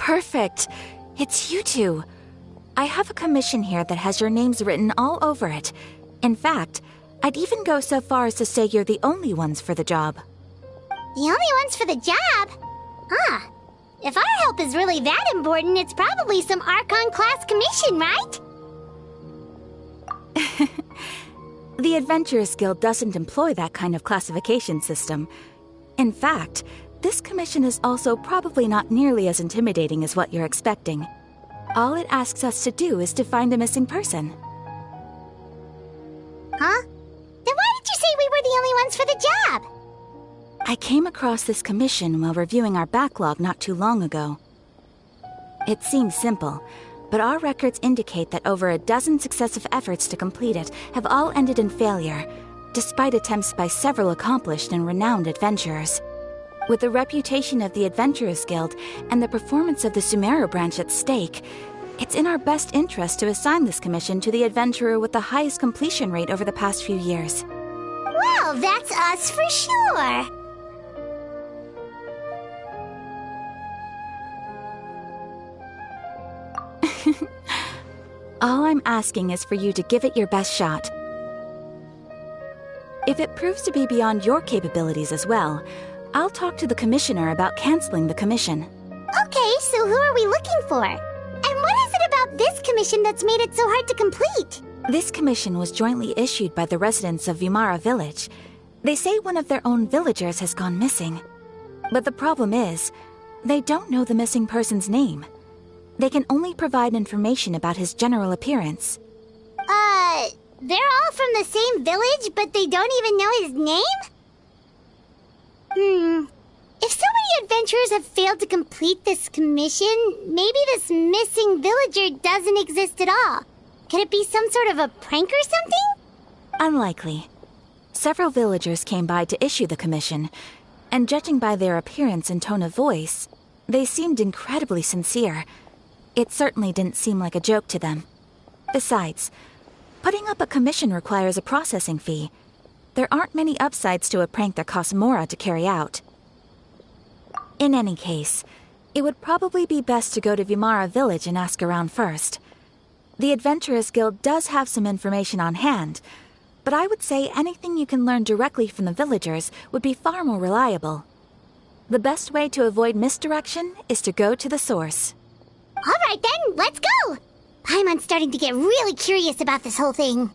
Perfect. It's you two. I have a commission here that has your names written all over it. In fact, I'd even go so far as to say you're the only ones for the job. The only ones for the job? Huh. If our help is really that important, it's probably some Archon class commission, right? The Adventurers Guild doesn't employ that kind of classification system. In fact, this commission is also probably not nearly as intimidating as what you're expecting. All it asks us to do is to find a missing person. Huh? Then why did you say we were the only ones for the job? I came across this commission while reviewing our backlog not too long ago. It seems simple, but our records indicate that over a dozen successive efforts to complete it have all ended in failure, despite attempts by several accomplished and renowned adventurers. With the reputation of the Adventurers Guild and the performance of the Sumeru branch at stake, it's in our best interest to assign this commission to the adventurer with the highest completion rate over the past few years. Well, that's us for sure. All I'm asking is for you to give it your best shot. If it proves to be beyond your capabilities as well, I'll talk to the commissioner about canceling the commission. Okay, so who are we looking for? And what is it about this commission that's made it so hard to complete? This commission was jointly issued by the residents of Vimara Village. They say one of their own villagers has gone missing. But the problem is, they don't know the missing person's name. They can only provide information about his general appearance. They're all from the same village, but they don't even know his name? If so many adventurers have failed to complete this commission, maybe this missing villager doesn't exist at all. Could it be some sort of a prank or something? Unlikely. Several villagers came by to issue the commission, and judging by their appearance and tone of voice, they seemed incredibly sincere. It certainly didn't seem like a joke to them. Besides, putting up a commission requires a processing fee. There aren't many upsides to a prank that costs Mora to carry out. In any case, it would probably be best to go to Vimara Village and ask around first. The Adventurers Guild does have some information on hand, but I would say anything you can learn directly from the villagers would be far more reliable. The best way to avoid misdirection is to go to the source. All right then, let's go! Paimon's starting to get really curious about this whole thing.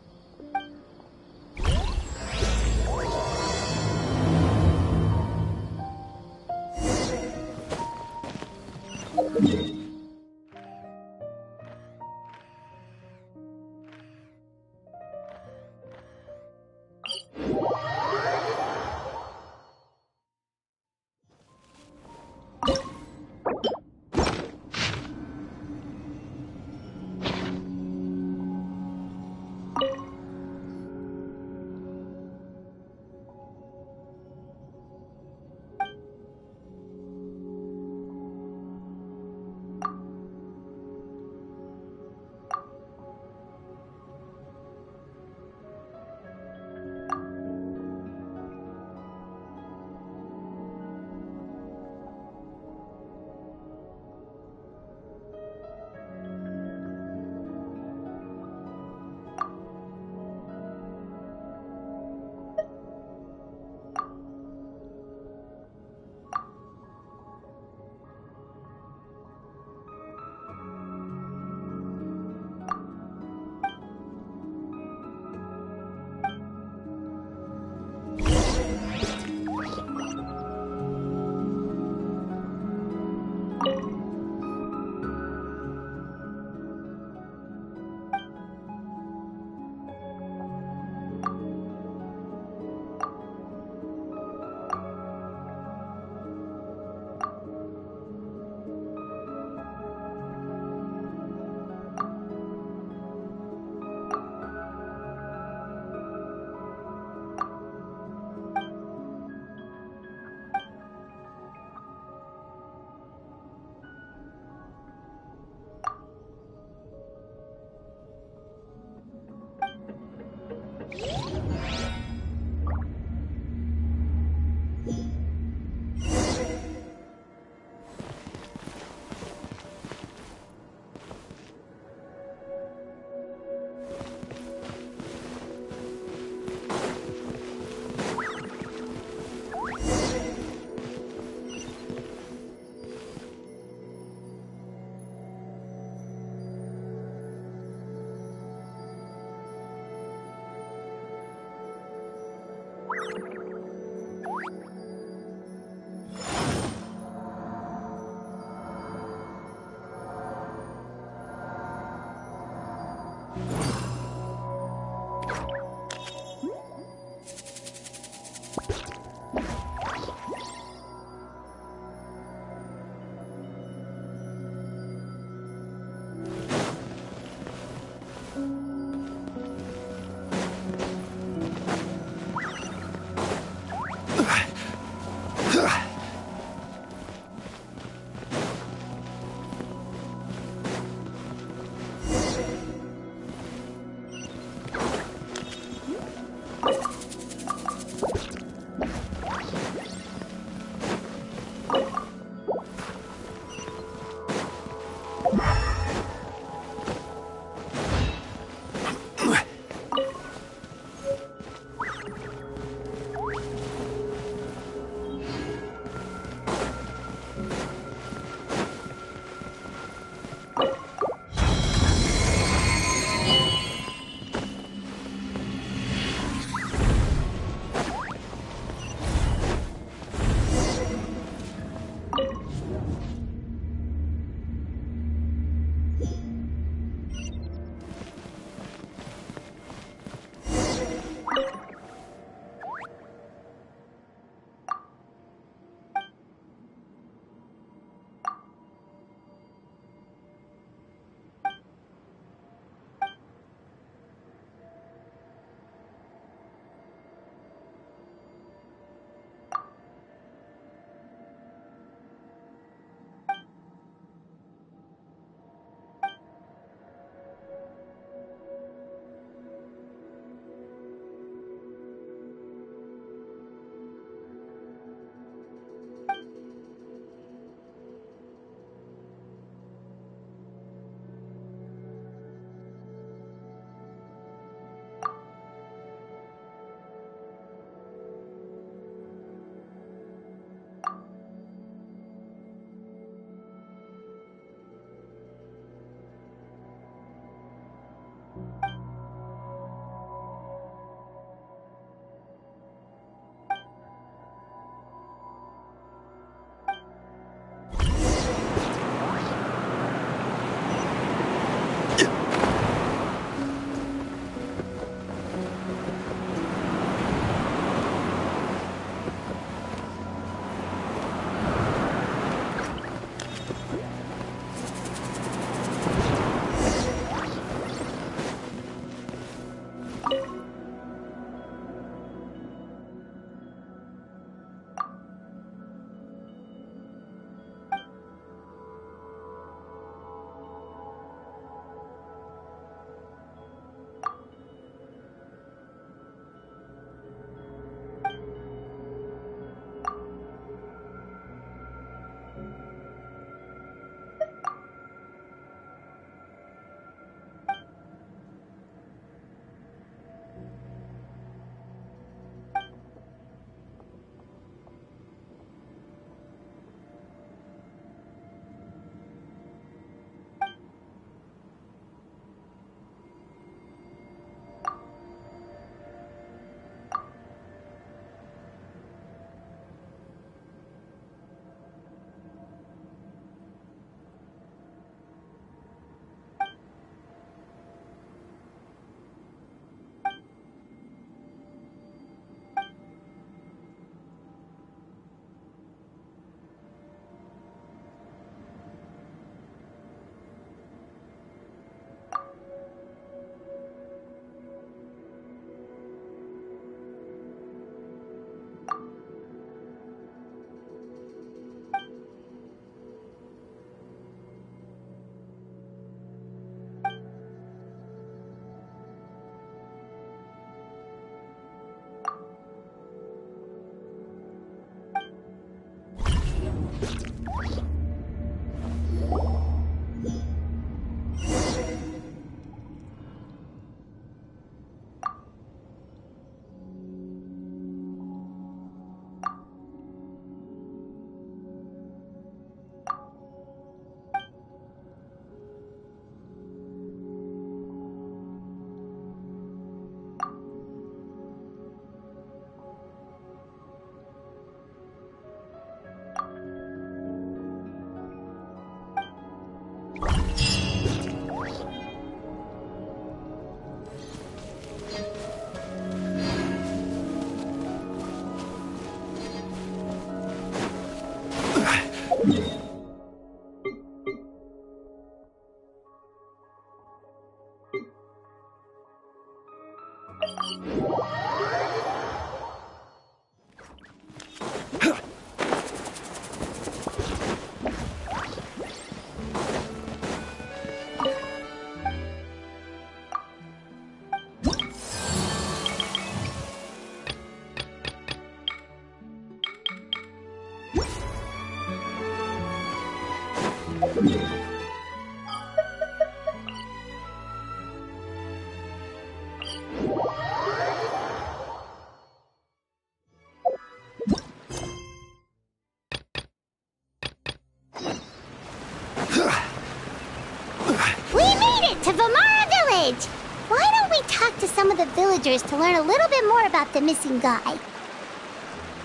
To Vamara Village! Why don't we talk to some of the villagers to learn a little bit more about the missing guy?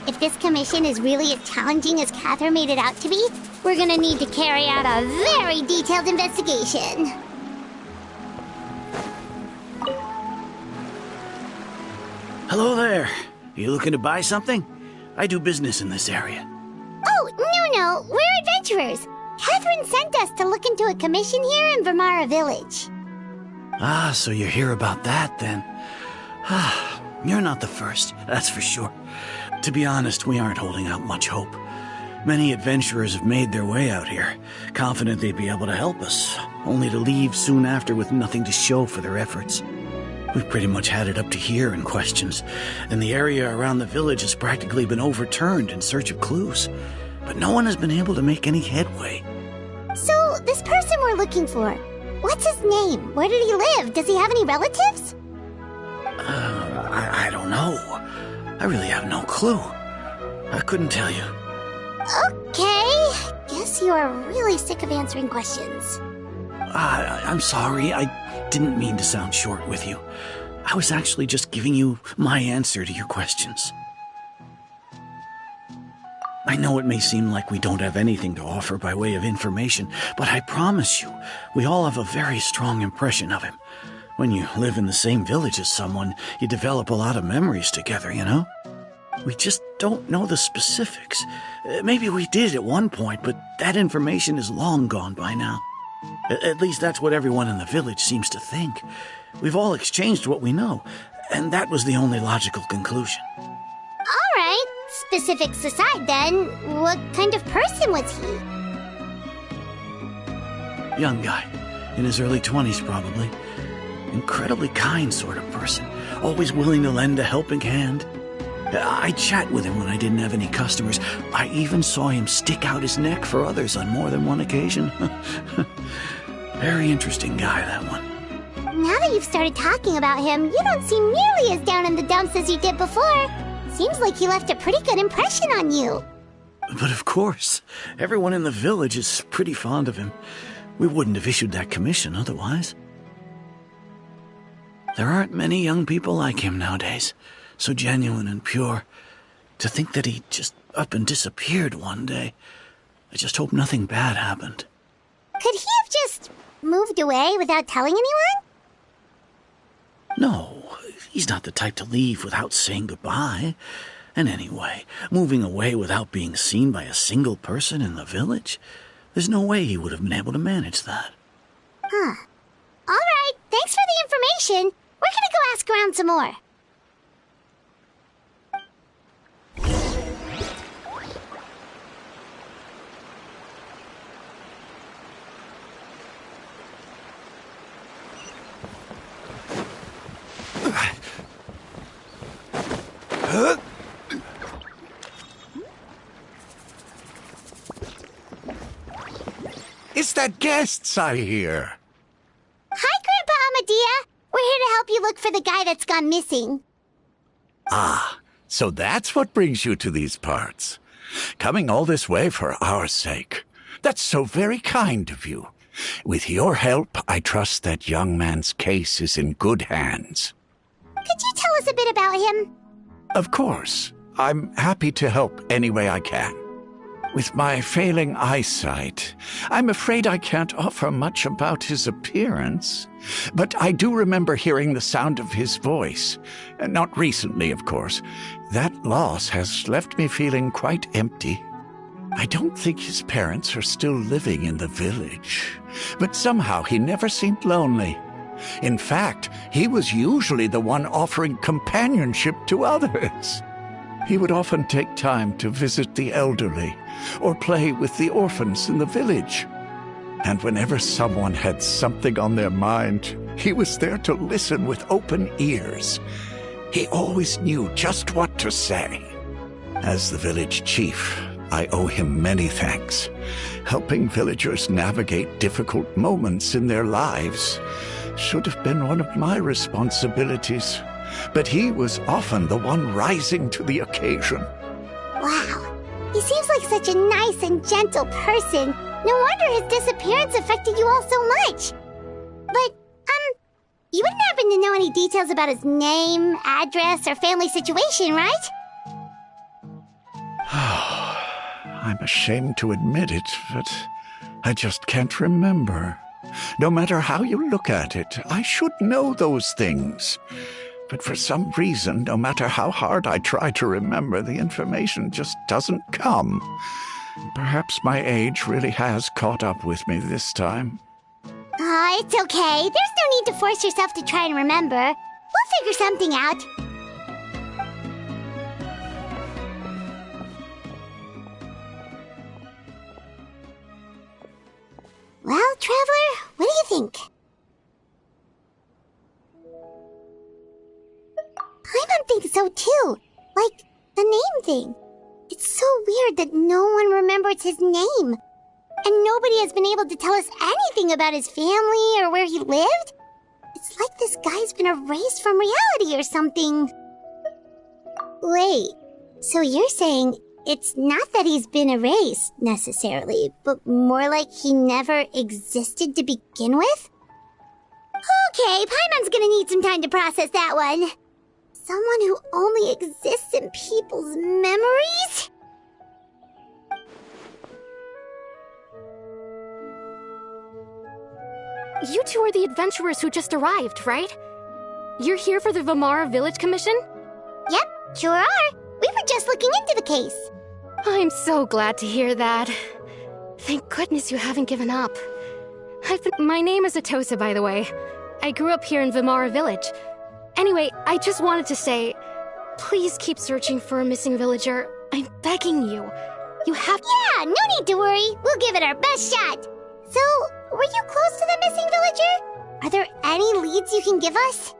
If this commission is really as challenging as Catherine made it out to be, We're gonna need to carry out a very detailed investigation. Hello there. You looking to buy something? I do business in this area. Oh, no, we're adventurers. Catherine sent us to look into a commission here in Vermara Village. Ah, so you hear about that then. Ah, you're not the first, that's for sure. To be honest, we aren't holding out much hope. Many adventurers have made their way out here, confident they'd be able to help us, only to leave soon after with nothing to show for their efforts. We've pretty much had it up to here in questions, and the area around the village has practically been overturned in search of clues. But no one has been able to make any headway. So, this person we're looking for, what's his name? Where did he live? Does he have any relatives? I don't know. I really have no clue. I couldn't tell you. Okay, guess you are really sick of answering questions. I'm sorry, I didn't mean to sound short with you. I was actually just giving you my answer to your questions. I know it may seem like we don't have anything to offer by way of information, but I promise you, we all have a very strong impression of him. When you live in the same village as someone, you develop a lot of memories together, you know? We just don't know the specifics. Maybe we did at one point, but that information is long gone by now. At least that's what everyone in the village seems to think. We've all exchanged what we know, and that was the only logical conclusion. All right, specifics aside then, what kind of person was he? Young guy, in his early 20s probably. Incredibly kind sort of person, always willing to lend a helping hand. I chat with him when I didn't have any customers. I even saw him stick out his neck for others on more than one occasion. Very interesting guy, that one. Now that you've started talking about him, you don't seem nearly as down in the dumps as you did before. Seems like he left a pretty good impression on you. But of course, everyone in the village is pretty fond of him. We wouldn't have issued that commission otherwise. There aren't many young people like him nowadays. So genuine and pure. To think that he just up and disappeared one day. I just hope nothing bad happened. Could he have just moved away without telling anyone? No, he's not the type to leave without saying goodbye. And anyway, moving away without being seen by a single person in the village, there's no way he would have been able to manage that. Huh. All right, thanks for the information. We're gonna go ask around some more. It's the guests I hear. Hi, Grandpa Amadea. We're here to help you look for the guy that's gone missing. Ah, so that's what brings you to these parts. Coming all this way for our sake. That's so very kind of you. With your help, I trust that young man's case is in good hands. Could you tell us a bit about him? Of course. I'm happy to help any way I can. With my failing eyesight, I'm afraid I can't offer much about his appearance. But I do remember hearing the sound of his voice. Not recently, of course. That loss has left me feeling quite empty. I don't think his parents are still living in the village. But somehow he never seemed lonely. In fact, he was usually the one offering companionship to others. He would often take time to visit the elderly or play with the orphans in the village. And whenever someone had something on their mind, he was there to listen with open ears. He always knew just what to say. As the village chief, I owe him many thanks. Helping villagers navigate difficult moments in their lives should have been one of my responsibilities. But he was often the one rising to the occasion. Wow. He seems like such a nice and gentle person. No wonder his disappearance affected you all so much. But, you wouldn't happen to know any details about his name, address, or family situation, right? I'm ashamed to admit it, but I just can't remember. No matter how you look at it, I should know those things. But for some reason, no matter how hard I try to remember, the information just doesn't come. Perhaps my age really has caught up with me this time. It's okay. There's no need to force yourself to try and remember. We'll figure something out. Well, Traveler, what do you think? Paimon thinks so too. Like, the name thing. It's so weird that no one remembers his name. And nobody has been able to tell us anything about his family or where he lived. It's like this guy's been erased from reality or something. Wait, so you're saying it's not that he's been erased, necessarily, but more like he never existed to begin with? Okay, Paimon's gonna need some time to process that one. Someone who only exists in people's memories? You two are the adventurers who just arrived, right? You're here for the Vamara Village Commission? Yep, sure are. We were just looking into the case. I'm so glad to hear that. Thank goodness you haven't given up. My name is Atosa, by the way. I grew up here in Vamara Village. Anyway, I just wanted to say, please keep searching for a missing villager. I'm begging you. You have to— Yeah, no need to worry. We'll give it our best shot. So, were you close to the missing villager? Are there any leads you can give us?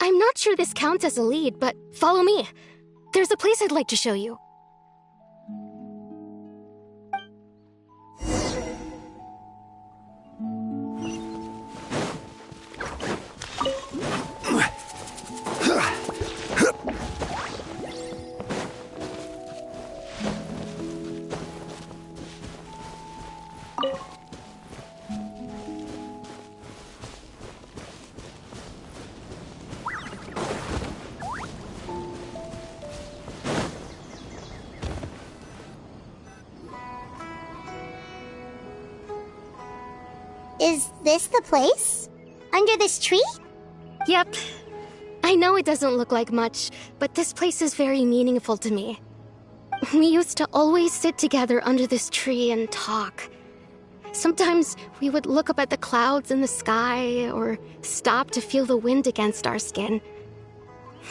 I'm not sure this counts as a lead, but follow me. There's a place I'd like to show you. Is this the place? Under this tree? Yep. I know it doesn't look like much, but this place is very meaningful to me. We used to always sit together under this tree and talk. Sometimes we would look up at the clouds in the sky, or stop to feel the wind against our skin.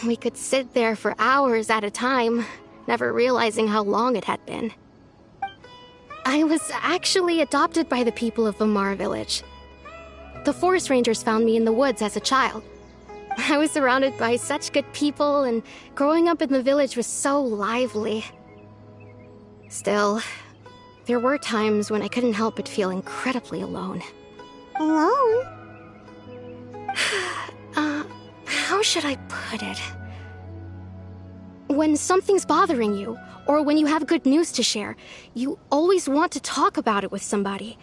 We could sit there for hours at a time, never realizing how long it had been. I was actually adopted by the people of Vamara Village. The forest rangers found me in the woods as a child. I was surrounded by such good people, and growing up in the village was so lively. Still, there were times when I couldn't help but feel incredibly alone. Alone? How should I put it? When something's bothering you, or when you have good news to share, you always want to talk about it with somebody.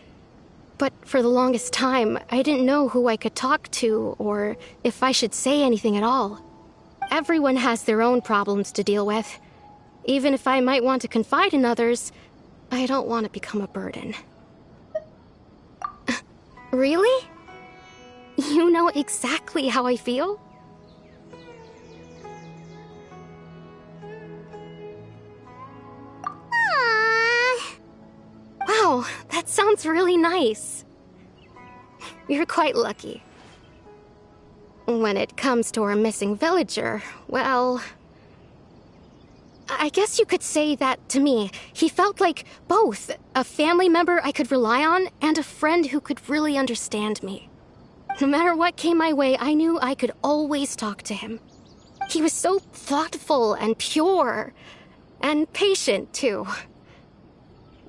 But for the longest time, I didn't know who I could talk to, or if I should say anything at all. Everyone has their own problems to deal with. Even if I might want to confide in others, I don't want to become a burden. Really? You know exactly how I feel? Wow, that sounds really nice. You're quite lucky. When it comes to our missing villager, well, I guess you could say that to me. He felt like both a family member I could rely on and a friend who could really understand me. No matter what came my way, I knew I could always talk to him. He was so thoughtful and pure, and patient, too.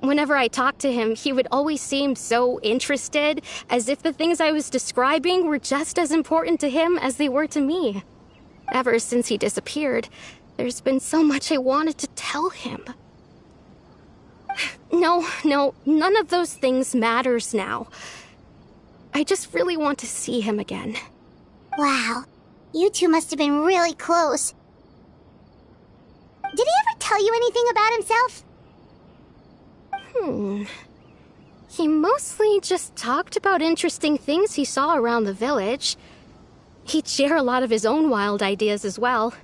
Whenever I talked to him, he would always seem so interested, as if the things I was describing were just as important to him as they were to me. Ever since he disappeared, there's been so much I wanted to tell him. No, none of those things matters now. I just really want to see him again. Wow, you two must have been really close. Did he ever tell you anything about himself? He mostly just talked about interesting things he saw around the village. He'd share a lot of his own wild ideas as well.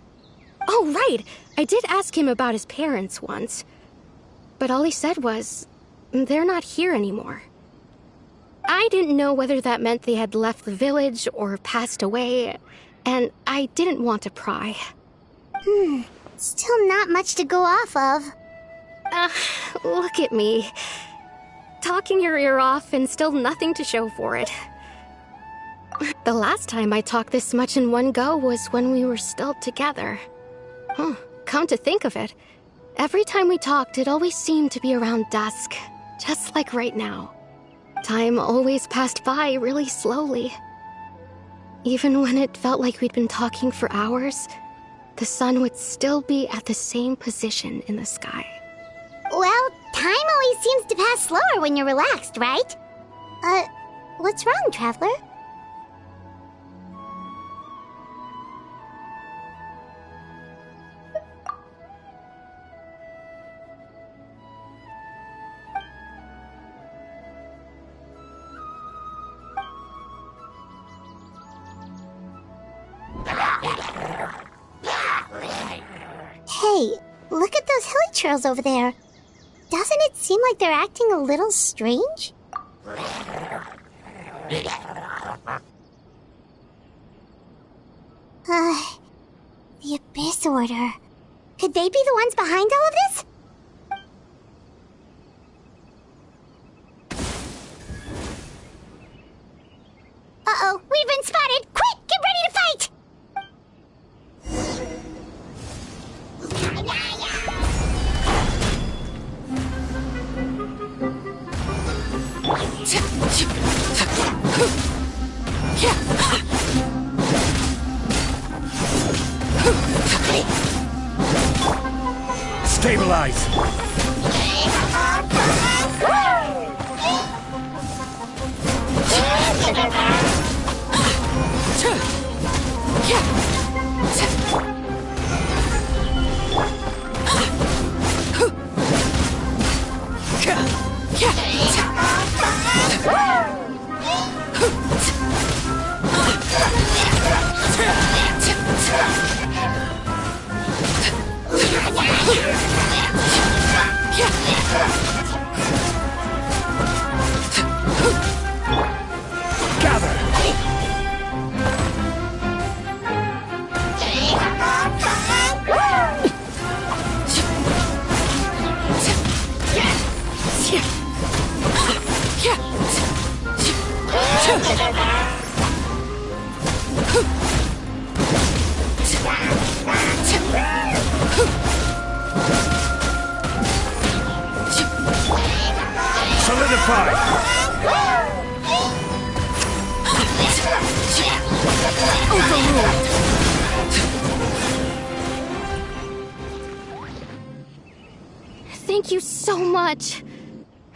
Oh, right! I did ask him about his parents once. But all he said was, they're not here anymore. I didn't know whether that meant they had left the village or passed away, and I didn't want to pry. Still not much to go off of. Look at me. Talking your ear off and still nothing to show for it. The last time I talked this much in one go was when we were still together. Come to think of it, every time we talked, it always seemed to be around dusk, just like right now. Time always passed by really slowly. Even when it felt like we'd been talking for hours, the sun would still be at the same position in the sky. Well, time always seems to pass slower when you're relaxed, right? What's wrong, Traveler? Hey, look at those hilly trails over there. Doesn't it seem like they're acting a little strange? The Abyss Order. Could they be the ones behind all of this? Uh-oh, we've been spotted! Quick, get ready to fight! Stabilize! Solidify! Overruled! Thank you so much.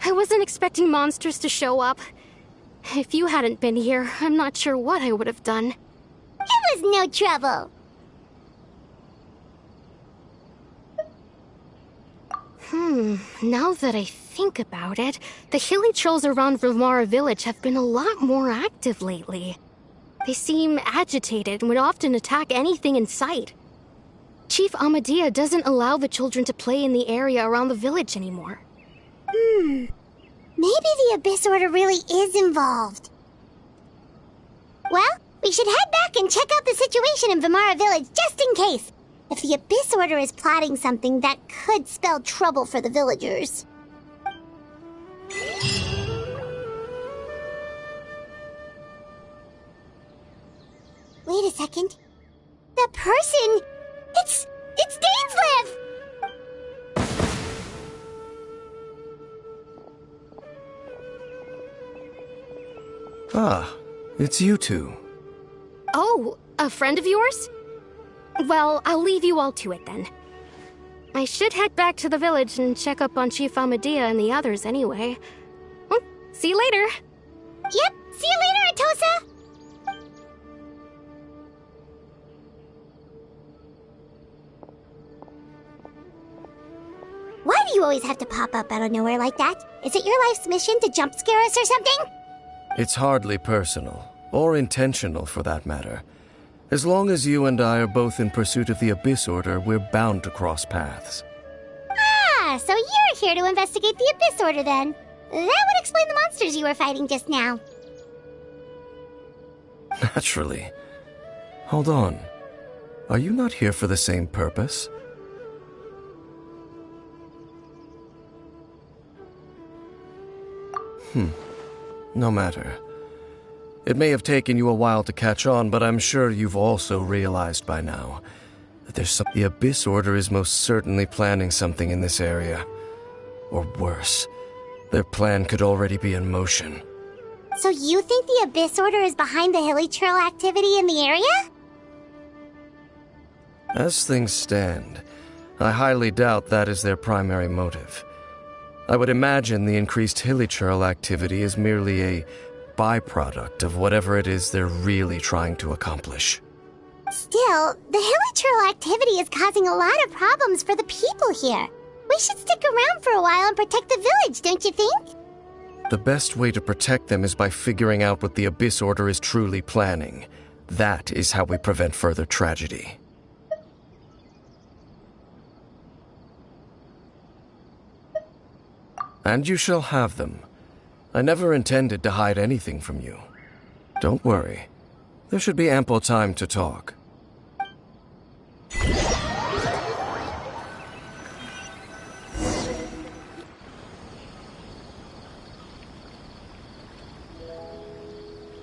I wasn't expecting monsters to show up. If you hadn't been here, I'm not sure what I would have done. It was no trouble. Now that I think about it, the hilly trolls around Vilmara village have been a lot more active lately. They seem agitated and would often attack anything in sight. Chief Amadea doesn't allow the children to play in the area around the village anymore. Maybe the Abyss Order really is involved. Well, we should head back and check out the situation in Vilmara village just in case. If the Abyss Order is plotting something that could spell trouble for the villagers. Wait a second. That person... It's Dainslev! Ah, it's you two. Oh, a friend of yours? Well, I'll leave you all to it then. I should head back to the village and check up on Chief Amadea and the others anyway. Well, see you later. Yep, see you later, Atosa! you always have to pop up out of nowhere like that? Is it your life's mission to jump scare us or something? It's hardly personal, or intentional for that matter. As long as you and I are both in pursuit of the Abyss Order, we're bound to cross paths. Ah, so you're here to investigate the Abyss Order then. That would explain the monsters you were fighting just now. Naturally. Hold on. Are you not here for the same purpose? No matter. It may have taken you a while to catch on, but I'm sure you've also realized by now that the Abyss Order is most certainly planning something in this area. Or worse, their plan could already be in motion. So you think the Abyss Order is behind the hilly trail activity in the area? As things stand, I highly doubt that is their primary motive. I would imagine the increased hilly trail activity is merely a byproduct of whatever it is they're really trying to accomplish. Still, the hilly trail activity is causing a lot of problems for the people here. We should stick around for a while and protect the village, don't you think? The best way to protect them is by figuring out what the Abyss Order is truly planning. That is how we prevent further tragedy. And you shall have them. I never intended to hide anything from you. Don't worry. There should be ample time to talk.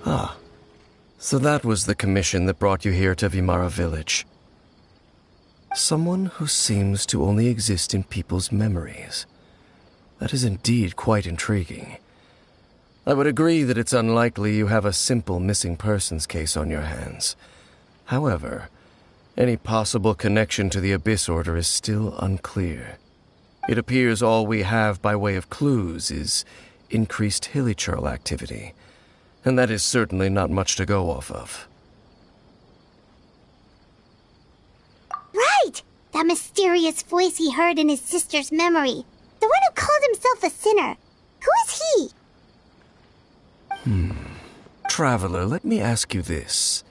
Ah, so that was the commission that brought you here to Vimara Village. Someone who seems to only exist in people's memories. That is indeed quite intriguing. I would agree that it's unlikely you have a simple missing persons case on your hands. However, any possible connection to the Abyss Order is still unclear. It appears all we have by way of clues is increased hilly trail activity, and that is certainly not much to go off of. Right! That mysterious voice he heard in his sister's memory. The one who called himself a sinner. Who is he? Traveler, let me ask you this.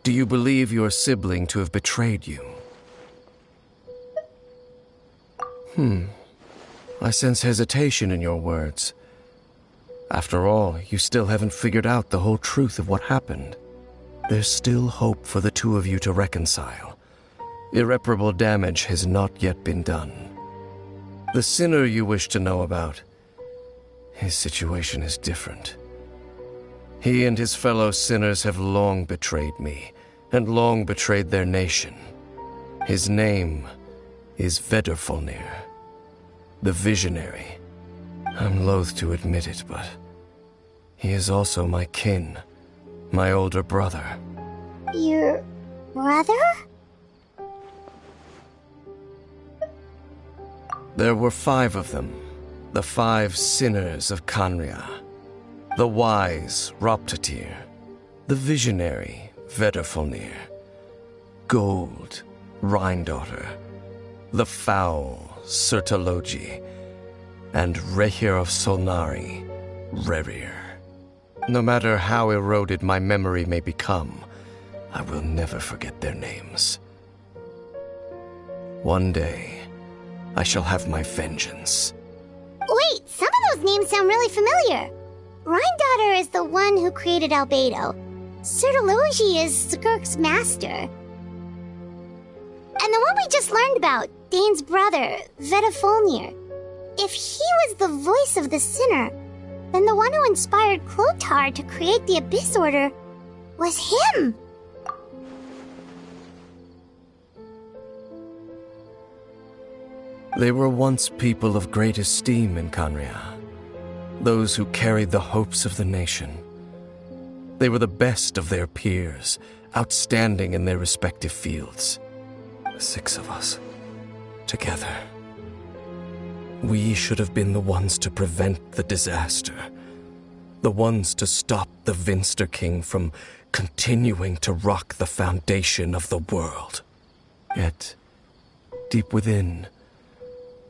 Do you believe your sibling to have betrayed you? I sense hesitation in your words. After all, you still haven't figured out the whole truth of what happened. There's still hope for the two of you to reconcile. Irreparable damage has not yet been done. The sinner you wish to know about, his situation is different. He and his fellow sinners have long betrayed me, and long betrayed their nation. His name is Vedrfolnir, the Visionary. I'm loath to admit it, but he is also my kin, my older brother. Your brother? There were 5 of them, the 5 sinners of Khaenri'ah. The wise Roptatyr, the visionary Vedrfolnir, Gold Rhine-daughter, the foul Sertologi, and Rehir of Solnari, Rerir. No matter how eroded my memory may become, I will never forget their names. One day, I shall have my vengeance. Wait, some of those names sound really familiar. Rhine-daughter is the one who created Albedo. Sertologi is Skirk's master. And the one we just learned about, Dane's brother, Vedrfolnir. If he was the voice of the sinner, then the one who inspired Clothar to create the Abyss Order was him. They were once people of great esteem in Khaenri'ah. Those who carried the hopes of the nation. They were the best of their peers, outstanding in their respective fields. 6 of us, together. We should have been the ones to prevent the disaster. The ones to stop the Vinster King from continuing to rock the foundation of the world. Yet, deep within,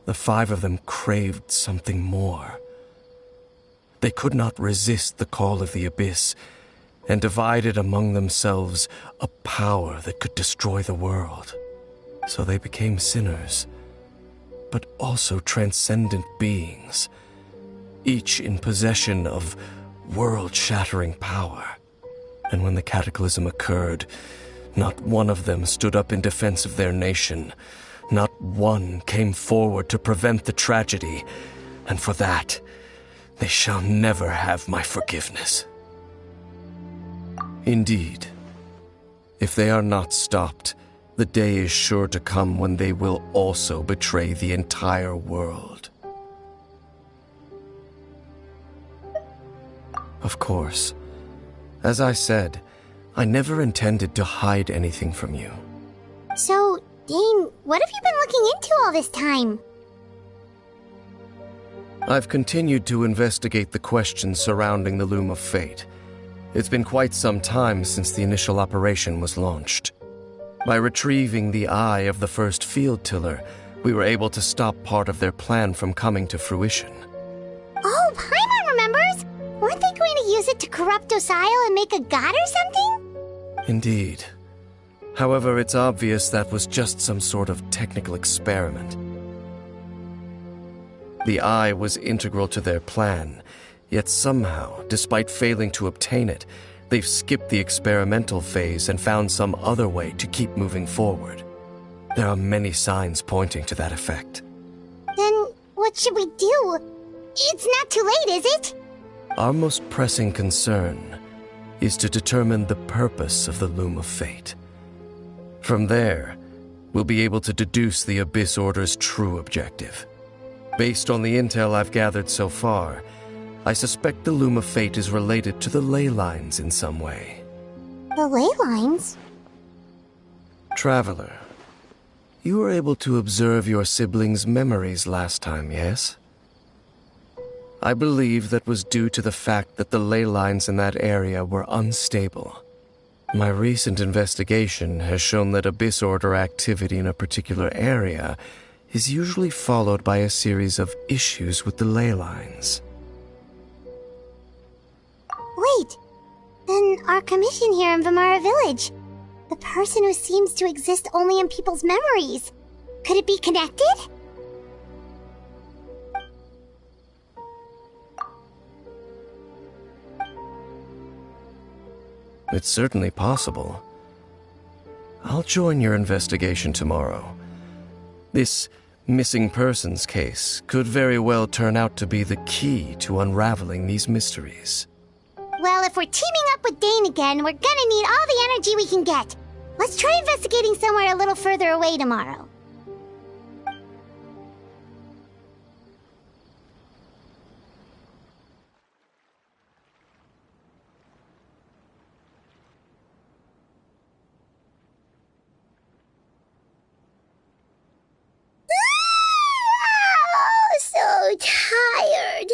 The 5 of them craved something more. They could not resist the call of the abyss, and divided among themselves a power that could destroy the world. So they became sinners, but also transcendent beings, each in possession of world-shattering power. And when the cataclysm occurred, not one of them stood up in defense of their nation. Not one came forward to prevent the tragedy, and for that, they shall never have my forgiveness. Indeed, if they are not stopped, the day is sure to come when they will also betray the entire world. Of course, as I said, I never intended to hide anything from you. So, Dane, what have you been looking into all this time? I've continued to investigate the questions surrounding the Loom of Fate. It's been quite some time since the initial operation was launched. By retrieving the eye of the first field tiller, we were able to stop part of their plan from coming to fruition. Oh, Paimon remembers! Weren't they going to use it to corrupt Osial and make a god or something? Indeed. However, it's obvious that was just some sort of technical experiment. The eye was integral to their plan, yet somehow, despite failing to obtain it, they've skipped the experimental phase and found some other way to keep moving forward. There are many signs pointing to that effect. Then what should we do? It's not too late, is it? Our most pressing concern is to determine the purpose of the Loom of Fate. From there, we'll be able to deduce the Abyss Order's true objective. Based on the intel I've gathered so far, I suspect the Loom of Fate is related to the ley lines in some way. The ley lines? Traveler, you were able to observe your siblings' memories last time, yes? I believe that was due to the fact that the ley lines in that area were unstable. My recent investigation has shown that Abyss Order activity in a particular area is usually followed by a series of issues with the ley lines. Wait, then our commission here in Vimara Village, the person who seems to exist only in people's memories, could it be connected? It's certainly possible. I'll join your investigation tomorrow. This missing persons case could very well turn out to be the key to unraveling these mysteries. Well, if we're teaming up with Dane again, we're gonna need all the energy we can get. Let's try investigating somewhere a little further away tomorrow. So tired.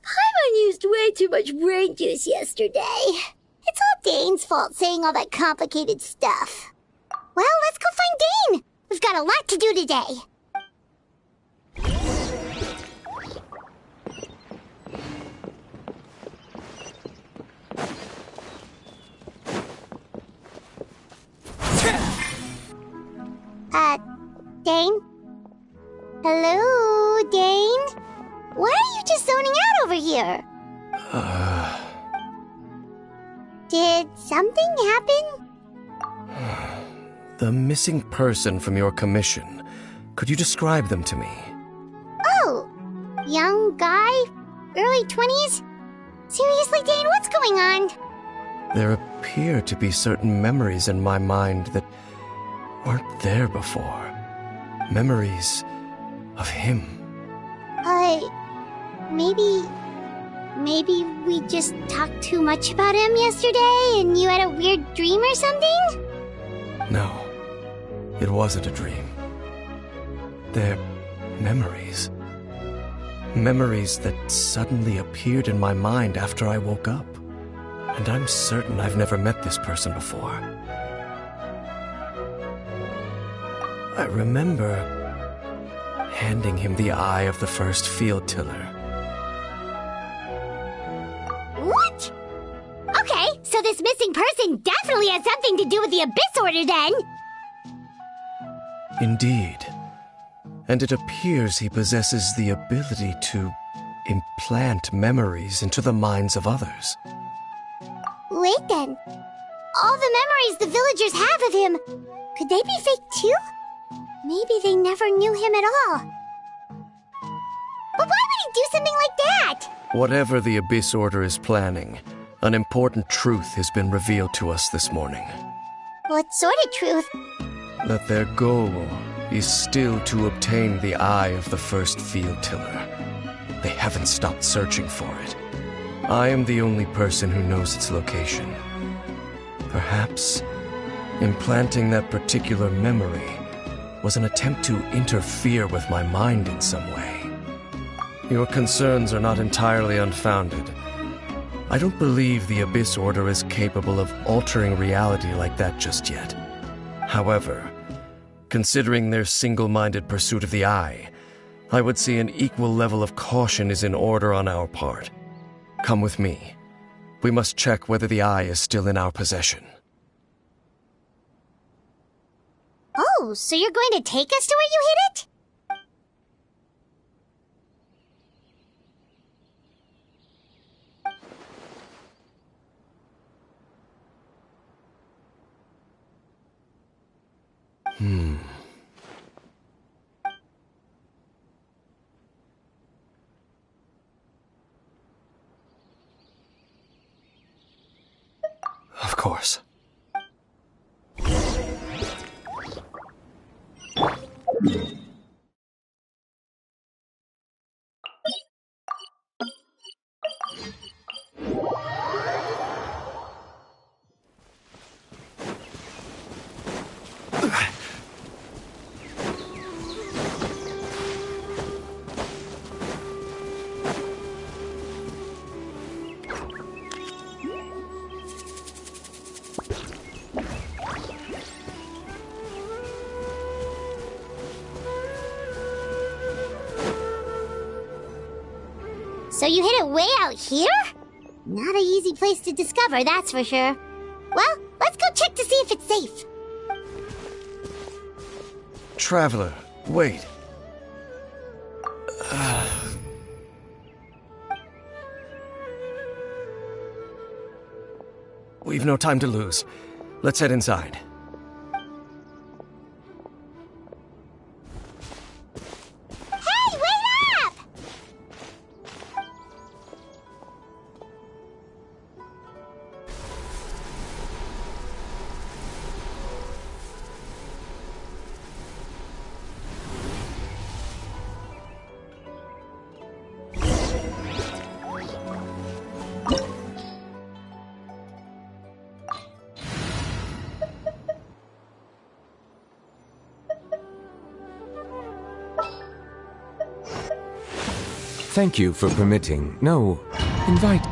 Paimon used way too much brain juice yesterday. It's all Dane's fault saying all that complicated stuff. Well, let's go find Dane. We've got a lot to do today. Dane? Hello, Dane? Why are you just zoning out over here? Did something happen? The missing person from your commission. Could you describe them to me? Oh, young guy, early 20s? Seriously, Dane, what's going on? There appear to be certain memories in my mind that weren't there before. Memories of him. Maybe we just talked too much about him yesterday and you had a weird dream or something? No, it wasn't a dream. They're memories. Memories that suddenly appeared in my mind after I woke up. And I'm certain I've never met this person before. I remember handing him the eye of the first field tiller. What? Okay, so this missing person definitely has something to do with the Abyss Order then! Indeed. And it appears he possesses the ability to implant memories into the minds of others. Wait then. All the memories the villagers have of him, could they be fake too? Maybe they never knew him at all. But why would he do something like that? Whatever the Abyss Order is planning, an important truth has been revealed to us this morning. What sort of truth? That their goal is still to obtain the eye of the first field tiller. They haven't stopped searching for it. I am the only person who knows its location. Perhaps implanting that particular memory was an attempt to interfere with my mind in some way. Your concerns are not entirely unfounded. I don't believe the Abyss Order is capable of altering reality like that just yet. However, considering their single-minded pursuit of the eye, I would say an equal level of caution is in order on our part. Come with me. We must check whether the eye is still in our possession. Oh, so you're going to take us to where you hid it? Of course. So you hid it way out here? Not an easy place to discover, that's for sure. Well, let's go check to see if it's safe. Traveler, wait. We've no time to lose. Let's head inside. Hey, wait up! Thank you for permitting. No, invite.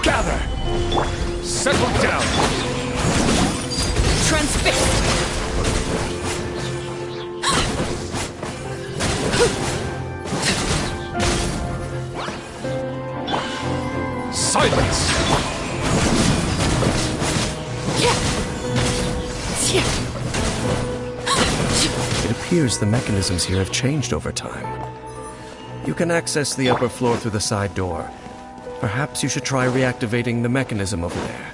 Gather! Settle down! Transfixed! Silence! It appears the mechanisms here have changed over time. You can access the upper floor through the side door. Perhaps you should try reactivating the mechanism over there.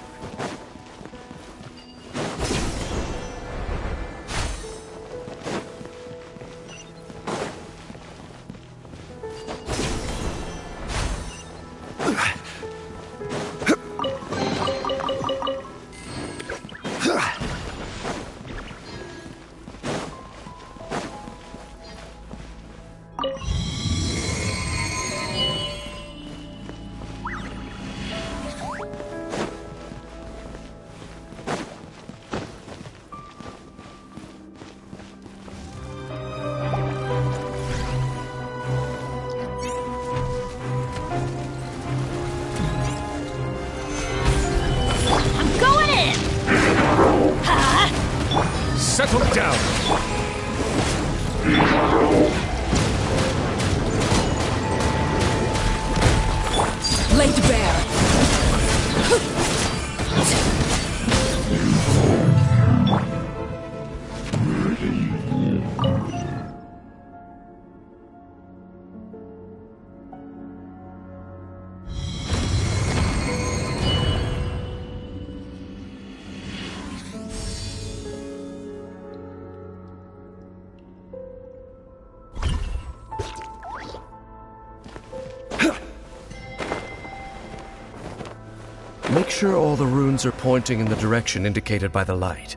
Make sure all the runes are pointing in the direction indicated by the light.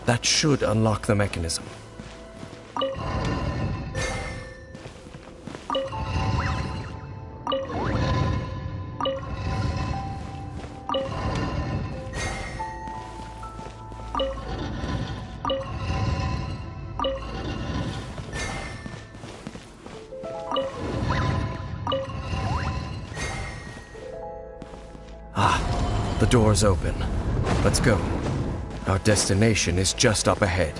That should unlock the mechanism. The door's open. Let's go. Our destination is just up ahead.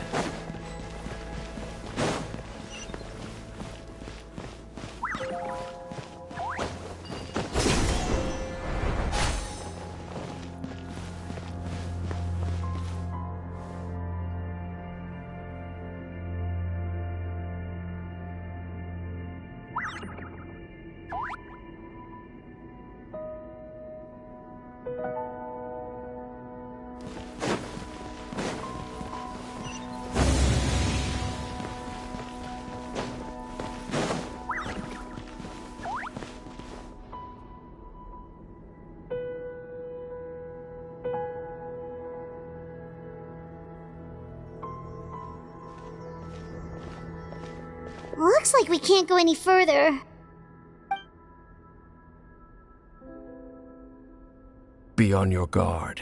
Looks like we can't go any further. Be on your guard.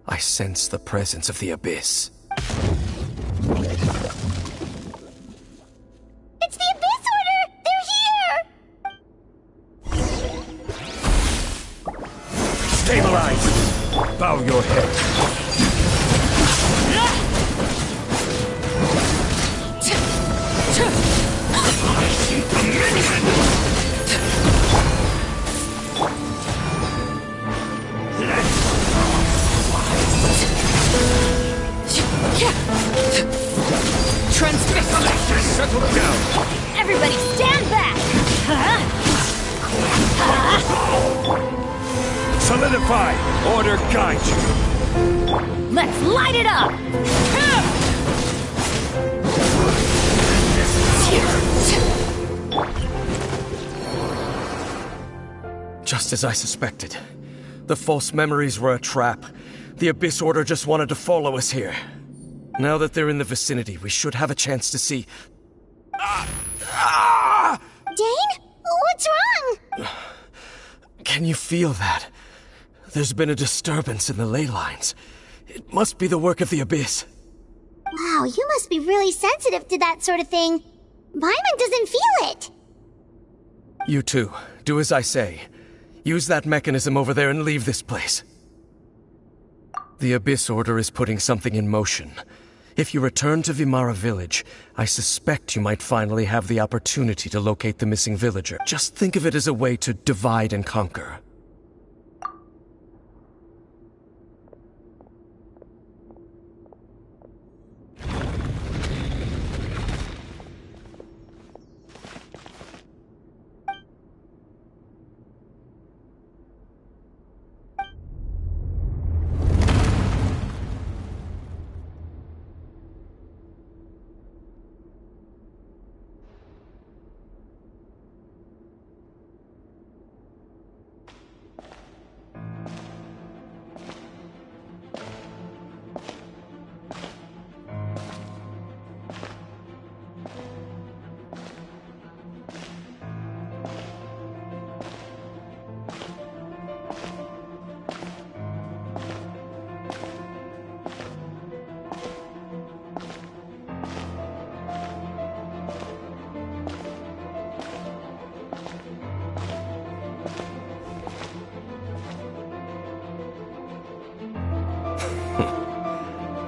I sense the presence of the Abyss. It's the Abyss Order! They're here! Stabilize! Bow your head. Settle down! Everybody stand back! Solidify! Order guide you! Let's light it up! Just as I suspected. The false memories were a trap. The Abyss Order just wanted to follow us here. Now that they're in the vicinity, we should have a chance to see... Dane? What's wrong? Can you feel that? There's been a disturbance in the ley lines. It must be the work of the Abyss. Wow, you must be really sensitive to that sort of thing. Paimon doesn't feel it. You too. Do as I say. Use that mechanism over there and leave this place. The Abyss Order is putting something in motion. If you return to Vimara Village, I suspect you might finally have the opportunity to locate the missing villager. Just think of it as a way to divide and conquer.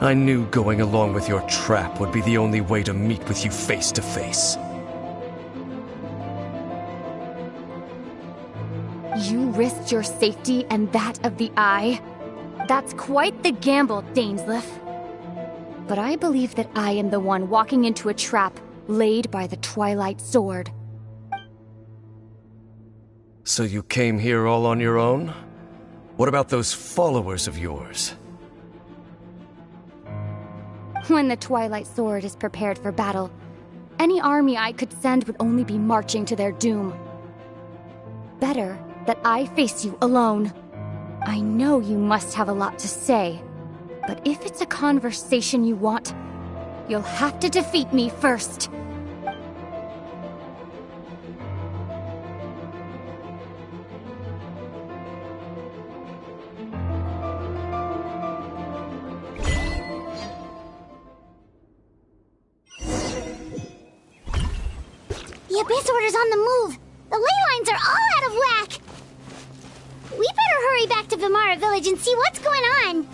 I knew going along with your trap would be the only way to meet with you face to face. You risked your safety and that of the Eye? That's quite the gamble, Dainsleif. But I believe that I am the one walking into a trap laid by the Twilight Sword. So you came here all on your own? What about those followers of yours? When the Twilight Sword is prepared for battle, any army I could send would only be marching to their doom. Better that I face you alone. I know you must have a lot to say, but if it's a conversation you want, you'll have to defeat me first. The Abyss Order's on the move. The ley lines are all out of whack. We better hurry back to Vimara Village and see what's going on.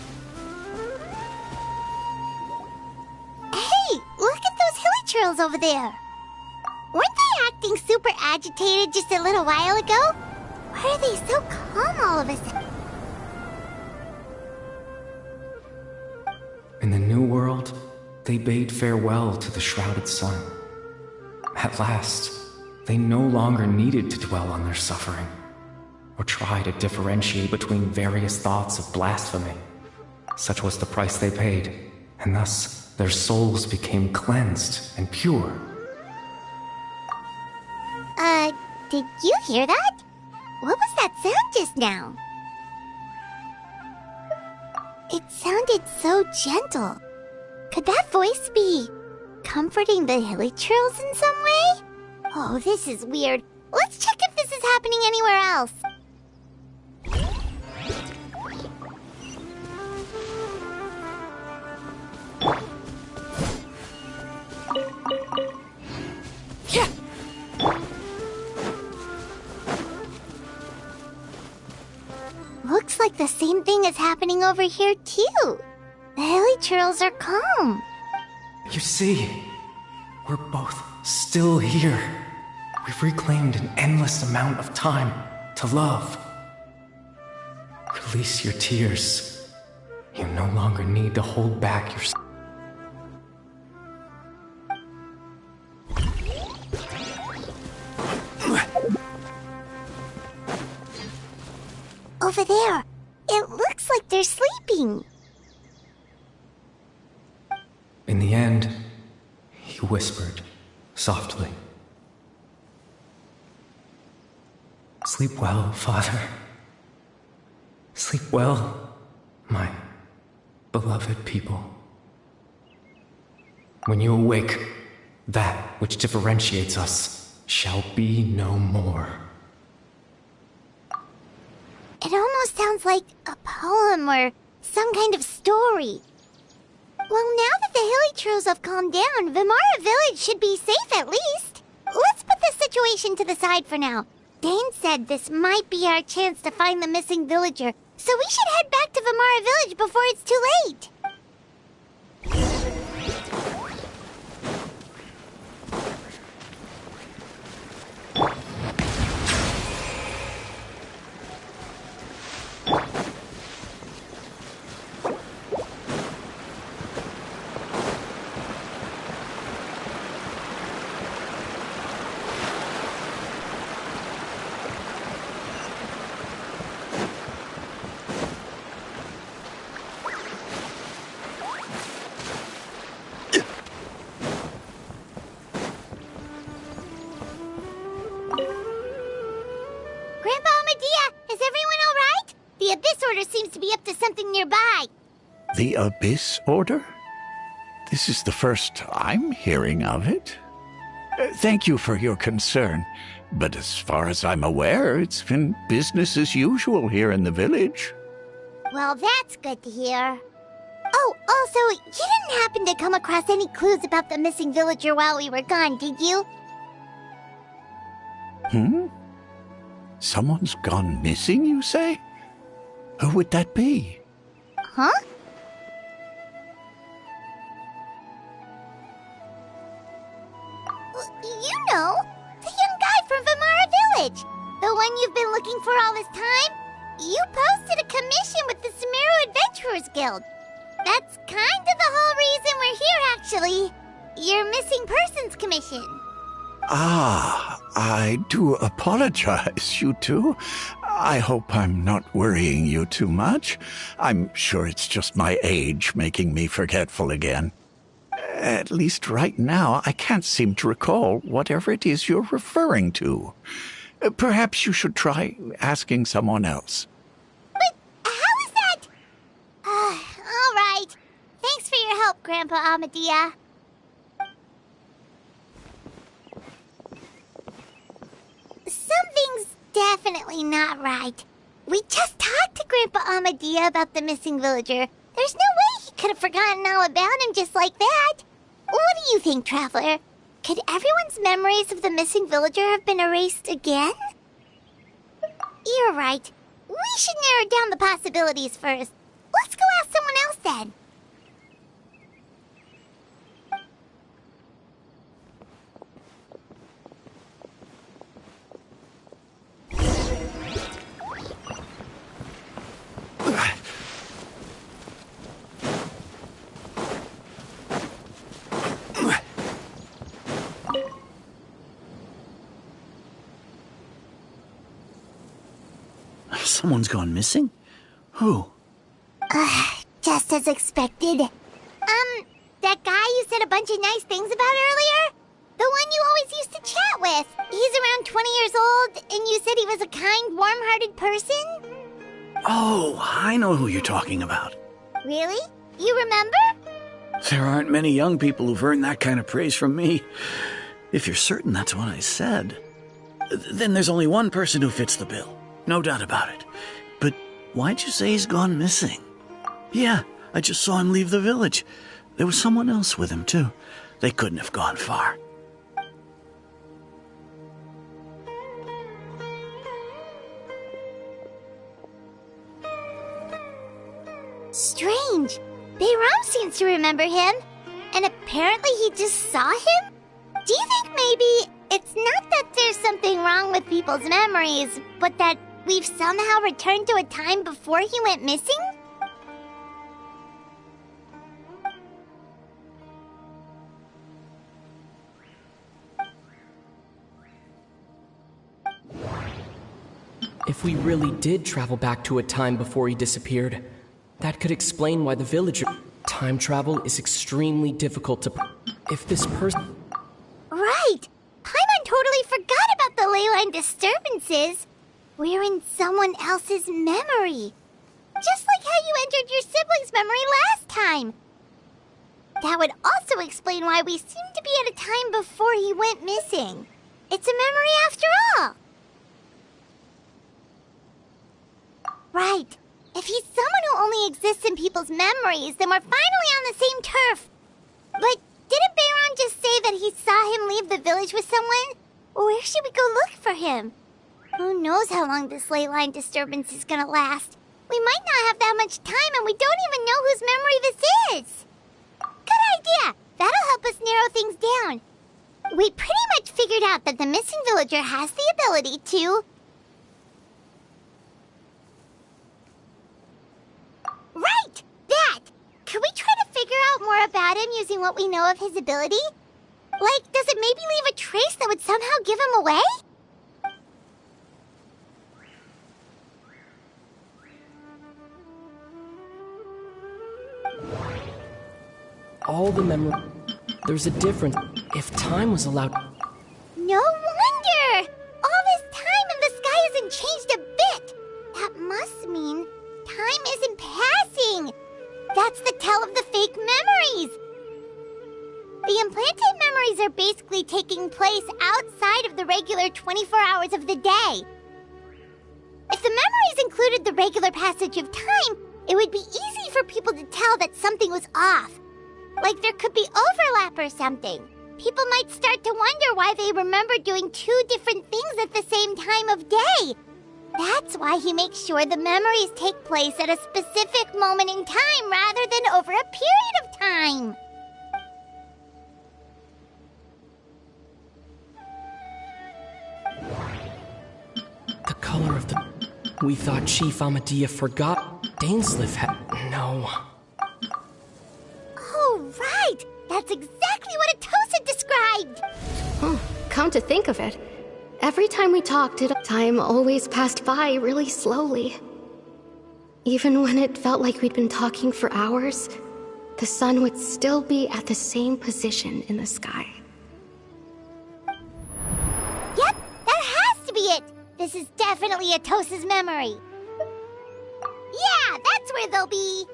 Hey, look at those hilly trails over there. Weren't they acting super agitated just a little while ago? Why are they so calm all of a sudden? In the New World, they bade farewell to the shrouded sun. At last, they no longer needed to dwell on their suffering, or try to differentiate between various thoughts of blasphemy. Such was the price they paid, and thus their souls became cleansed and pure. Did you hear that? What was that sound just now? It sounded so gentle. Could that voice be comforting the hilly trails in some way? Oh, this is weird. Let's check if this is happening anywhere else. Looks like the same thing is happening over here too. The hilly trails are calm. You see, we're both still here. We've reclaimed an endless amount of time to love. Release your tears. You no longer need to hold back your... Over there. It looks like they're sleeping. In the end, he whispered, softly. Sleep well, Father. Sleep well, my beloved people. When you awake, that which differentiates us shall be no more. It almost sounds like a poem or some kind of story. Well, now that the hilly trails have calmed down, Vimara Village should be safe at least. Let's put this situation to the side for now. Dane said this might be our chance to find the missing villager, so we should head back to Vimara Village before it's too late. The Abyss Order seems to be up to something nearby. The Abyss Order? This is the first I'm hearing of it. Thank you for your concern, but as far as I'm aware, it's been business as usual here in the village. Well, that's good to hear. Oh, also, you didn't happen to come across any clues about the missing villager while we were gone, did you? Someone's gone missing, you say? Who would that be? Huh? You know, the young guy from Vimara Village. The one you've been looking for all this time. You posted a commission with the Sumeru Adventurers Guild. That's kind of the whole reason we're here, actually. Your missing persons commission. Ah, I do apologize, you two. I hope I'm not worrying you too much. I'm sure it's just my age making me forgetful again. At least right now, I can't seem to recall whatever it is you're referring to. Perhaps you should try asking someone else. But Grandpa Amadia. Something's definitely not right. We just talked to Grandpa Amadia about the missing villager. There's no way he could have forgotten all about him just like that. What do you think, Traveler? Could everyone's memories of the missing villager have been erased again? You're right. We should narrow down the possibilities first. Let's go ask someone else then. Someone's gone missing? Who? Just as expected. That guy you said a bunch of nice things about earlier? The one you always used to chat with. He's around 20 years old, and you said he was a kind, warm-hearted person? Oh, I know who you're talking about. Really? You remember? There aren't many young people who've earned that kind of praise from me. If you're certain that's what I said, then there's only one person who fits the bill. No doubt about it. But why'd you say he's gone missing? Yeah, I just saw him leave the village. There was someone else with him, too. They couldn't have gone far. Strange. Bayram seems to remember him. And apparently he just saw him? Do you think maybe it's not that there's something wrong with people's memories, but that we've somehow returned to a time before he went missing? If we really did travel back to a time before he disappeared, that could explain why the villager... Time travel is extremely difficult to... If this person... Right! Paimon totally forgot about the ley line disturbances. We're in someone else's memory. Just like how you entered your sibling's memory last time. That would also explain why we seem to be at a time before he went missing. It's a memory after all. Right. If he's someone who only exists in people's memories, then we're finally on the same turf. But didn't Bayron just say that he saw him leave the village with someone? Where should we go look for him? Who knows how long this ley line disturbance is gonna last? We might not have that much time, and we don't even know whose memory this is. Good idea! That'll help us narrow things down. We pretty much figured out that the missing villager has the ability to... Right! That! Could we try to figure out more about him using what we know of his ability? Like, does it maybe leave a trace that would somehow give him away? All the memory... There's a difference. If time was allowed... No wonder! All this time and the sky hasn't changed a bit! That must mean time isn't passing! That's the tell of the fake memories! The implanted memories are basically taking place outside of the regular 24 hours of the day. If the memories included the regular passage of time, it would be easy for people to tell that something was off. Like there could be overlap or something. People might start to wonder why they remember doing two different things at the same time of day. That's why he makes sure the memories take place at a specific moment in time rather than over a period of time. The color of the... We thought Chief Amadia forgot. Dainsleif had... No. Oh, right! That's exactly what Atosa described! Come to think of it, every time we talked, time always passed by really slowly. Even when it felt like we'd been talking for hours, the sun would still be at the same position in the sky. Yep, that has to be it! This is definitely Atosa's memory. Yeah, that's where they'll be.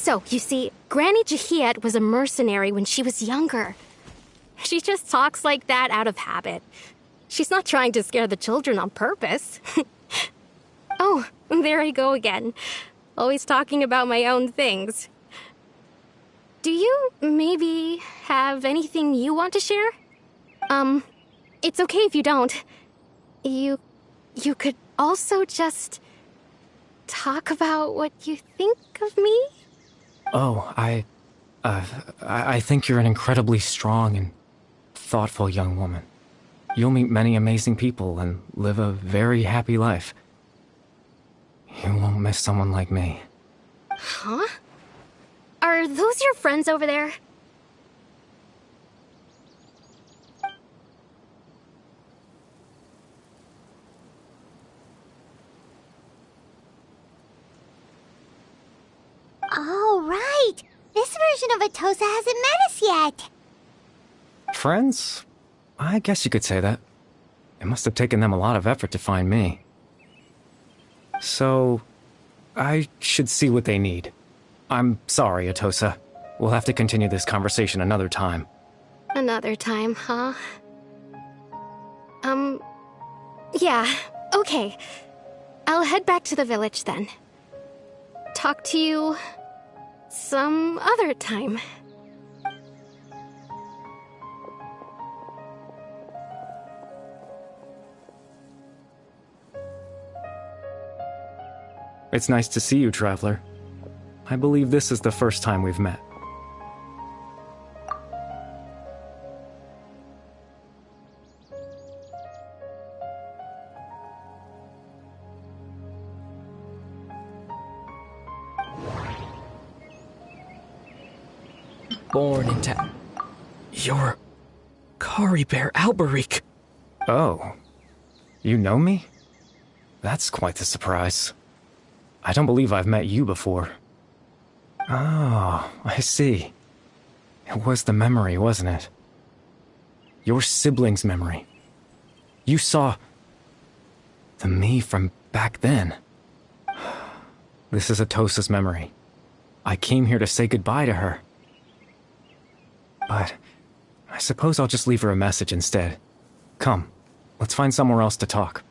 So, you see, Granny Jahiet was a mercenary when she was younger. She just talks like that out of habit. She's not trying to scare the children on purpose. Oh, there I go again. Always talking about my own things. Do you maybe have anything you want to share? It's okay if you don't. You could also just talk about what you think of me? Oh, I think you're an incredibly strong and thoughtful young woman. You'll meet many amazing people and live a very happy life. You won't miss someone like me. Huh? Are those your friends over there? Oh, right. This version of Atosa hasn't met us yet. Friends? I guess you could say that. It must have taken them a lot of effort to find me. So, I should see what they need. I'm sorry, Atosa. We'll have to continue this conversation another time. Another time, huh? Yeah, okay. I'll head back to the village then. Talk to you some other time. It's nice to see you, Traveler. I believe this is the first time we've met. Born into... You're... Kari Bear Alberich. Oh. You know me? That's quite the surprise. I don't believe I've met you before. Oh, I see. It was the memory, wasn't it? Your sibling's memory. You saw... the me from back then. This is Atosa's memory. I came here to say goodbye to her. But I suppose I'll just leave her a message instead. Come, let's find somewhere else to talk.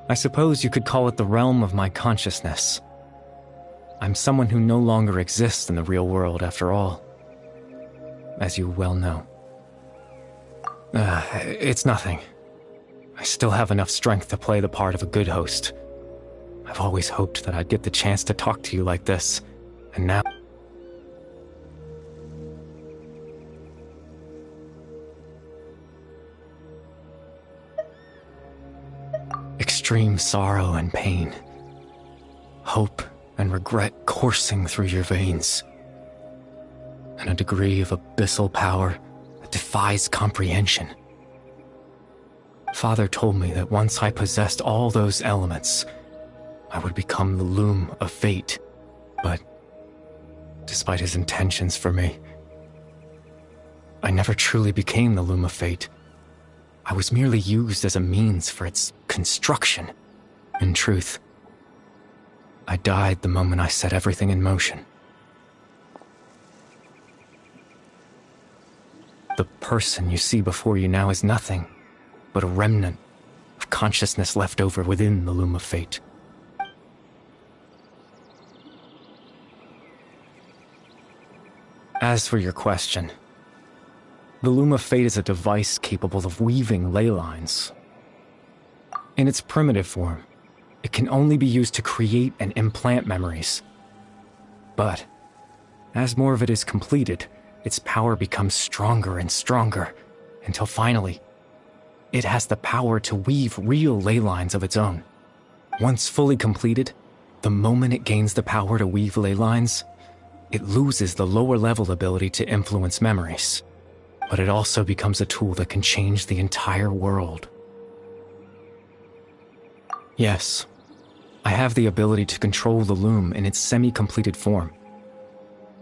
I suppose you could call it the realm of my consciousness. I'm someone who no longer exists in the real world, after all. As you well know. It's nothing. I still have enough strength to play the part of a good host. I've always hoped that I'd get the chance to talk to you like this, and now... Extreme sorrow and pain. Hope and regret coursing through your veins. And a degree of abyssal power that defies comprehension. Father told me that once I possessed all those elements, I would become the loom of fate. But, despite his intentions for me, I never truly became the loom of fate. I was merely used as a means for its construction. In truth, I died the moment I set everything in motion. The person you see before you now is nothing but a remnant of consciousness left over within the loom of fate. As for your question, the loom of fate is a device capable of weaving ley lines. In its primitive form, it can only be used to create and implant memories. But as more of it is completed, its power becomes stronger and stronger, until finally, it has the power to weave real ley lines of its own. Once fully completed, the moment it gains the power to weave ley lines, it loses the lower level ability to influence memories. But it also becomes a tool that can change the entire world. Yes, I have the ability to control the loom in its semi-completed form.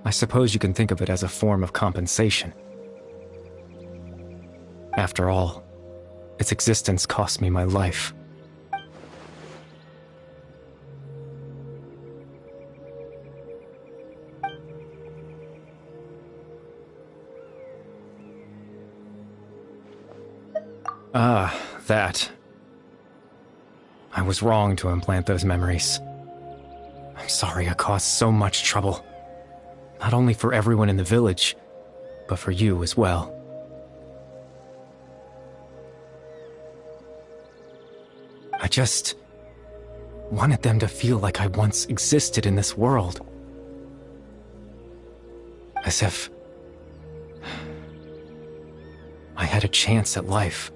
I suppose you can think of it as a form of compensation. After all, its existence cost me my life. Ah, that. I was wrong to implant those memories. I'm sorry I caused so much trouble. Not only for everyone in the village, but for you as well. I just wanted them to feel like I once existed in this world. As if I had a chance at life.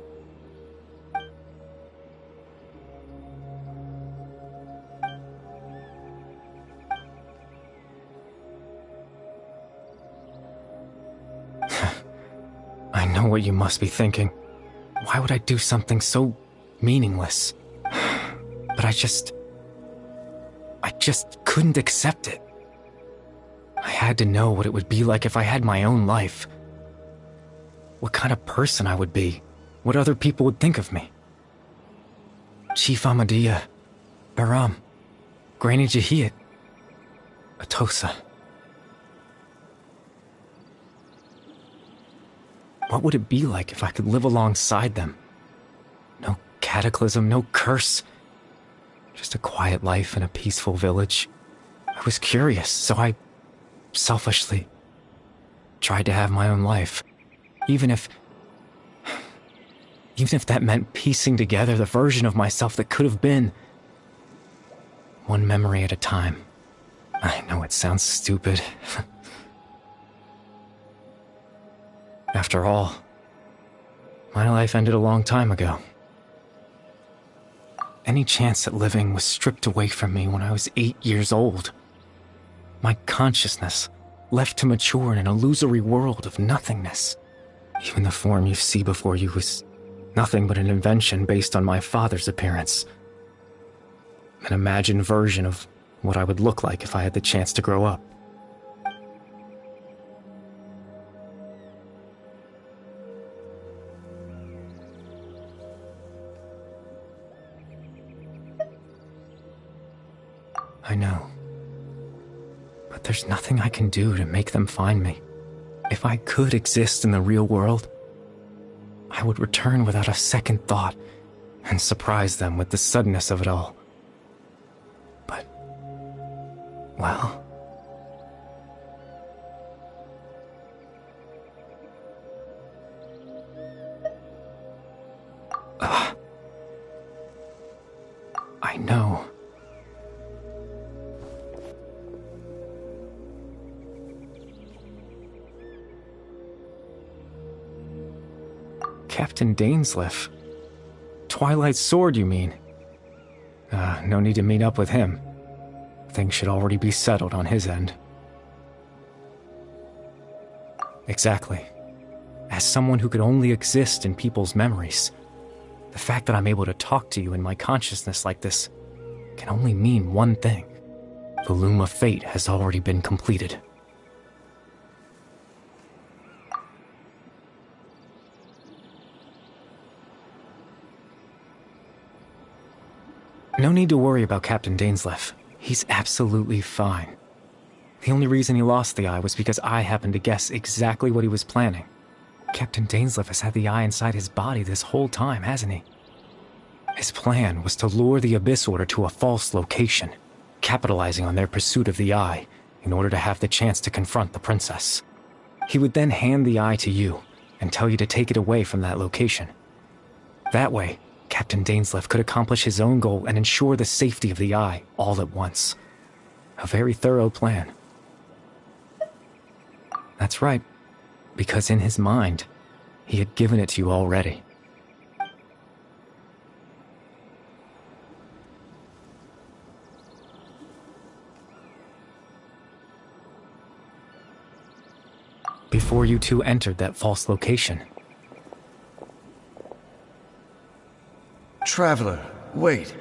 I know what you must be thinking. Why would I do something so meaningless? But I just couldn't accept it. I had to know what it would be like if I had my own life. What kind of person I would be. What other people would think of me. Chief Ahmadiyya, Baram, Granny Jahiyat, Atosa. What would it be like if I could live alongside them? No cataclysm, no curse. Just a quiet life in a peaceful village. I was curious, so I selfishly tried to have my own life. Even if that meant piecing together the version of myself that could have been. One memory at a time. I know it sounds stupid. After all, my life ended a long time ago. Any chance at living was stripped away from me when I was 8 years old. My consciousness left to mature in an illusory world of nothingness. Even the form you see before you was nothing but an invention based on my father's appearance. An imagined version of what I would look like if I had the chance to grow up. I know. But there's nothing I can do to make them find me. If I could exist in the real world, I would return without a second thought and surprise them with the suddenness of it all. But, well... I know. Captain Dainsleif. Twilight's sword, you mean? No need to meet up with him. Things should already be settled on his end. Exactly. As someone who could only exist in people's memories, the fact that I'm able to talk to you in my consciousness like this can only mean one thing. The loom of fate has already been completed. No need to worry about Captain Dainsleif. He's absolutely fine. The only reason he lost the eye was because I happened to guess exactly what he was planning. Captain Dainsleif has had the eye inside his body this whole time, hasn't he? His plan was to lure the Abyss Order to a false location, capitalizing on their pursuit of the eye in order to have the chance to confront the princess. He would then hand the eye to you and tell you to take it away from that location. That way, Captain Dainsleif could accomplish his own goal and ensure the safety of the eye all at once. A very thorough plan. That's right, because in his mind, he had given it to you already. Before you two entered that false location. Traveler, wait.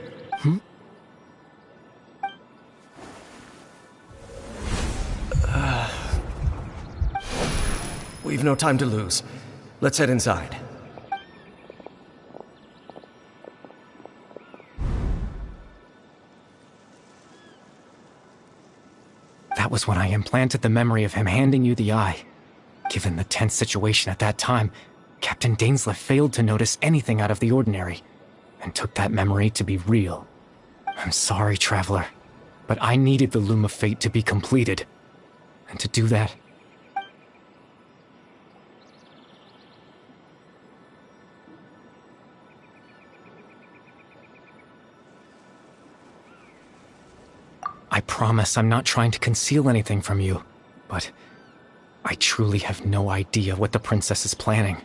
We've no time to lose. Let's head inside. That was when I implanted the memory of him handing you the eye. Given the tense situation at that time, Captain Dainsleif failed to notice anything out of the ordinary, and took that memory to be real. I'm sorry, Traveler, but I needed the Loom of Fate to be completed. And to do that, I promise I'm not trying to conceal anything from you, but I truly have no idea what the princess is planning.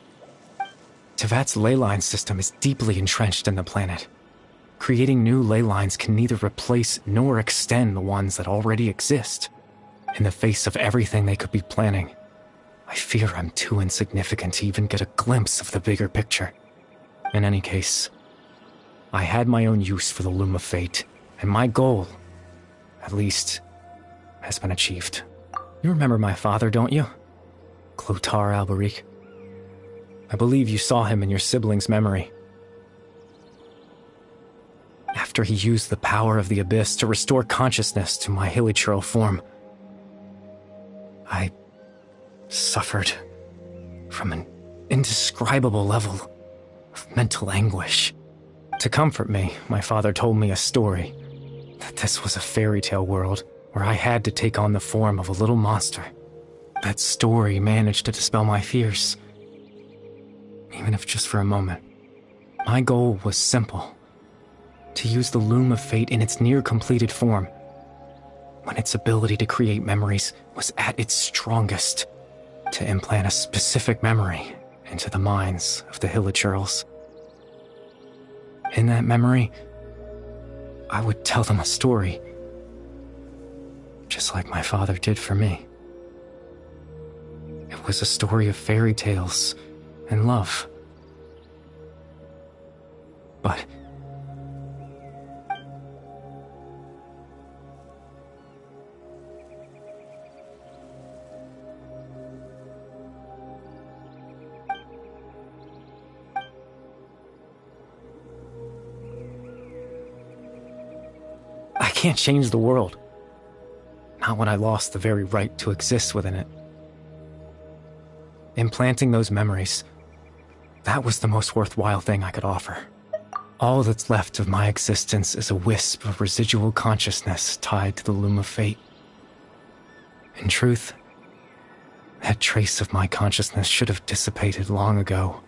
Tevat's ley line system is deeply entrenched in the planet. Creating new ley lines can neither replace nor extend the ones that already exist. In the face of everything they could be planning, I fear I'm too insignificant to even get a glimpse of the bigger picture. In any case, I had my own use for the Loom of Fate, and my goal, at least, has been achieved. You remember my father, don't you? Clotar Alberic. I believe you saw him in your sibling's memory. After he used the power of the Abyss to restore consciousness to my hilichurl form, I suffered from an indescribable level of mental anguish. To comfort me, my father told me a story, that this was a fairy tale world where I had to take on the form of a little monster. That story managed to dispel my fears, even if just for a moment. My goal was simple: to use the Loom of Fate in its near-completed form, when its ability to create memories was at its strongest, to implant a specific memory into the minds of the hilichurls. In that memory, I would tell them a story, just like my father did for me. It was a story of fairy tales and love. But I can't change the world. Not when I lost the very right to exist within it. Implanting those memories, that was the most worthwhile thing I could offer. All that's left of my existence is a wisp of residual consciousness tied to the Loom of Fate. In truth, that trace of my consciousness should have dissipated long ago.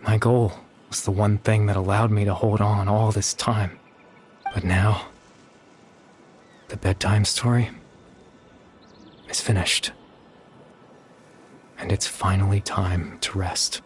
My goal was the one thing that allowed me to hold on all this time. But now, the bedtime story is finished. And it's finally time to rest.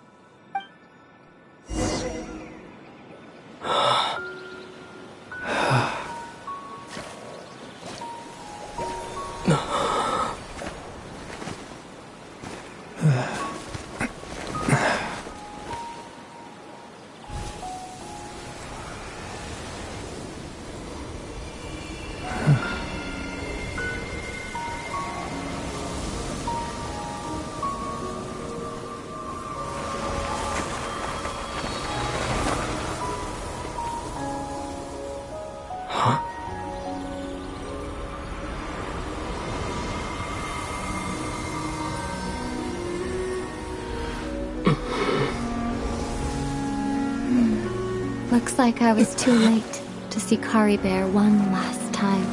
Looks like I was too late to see Kari Bear one last time.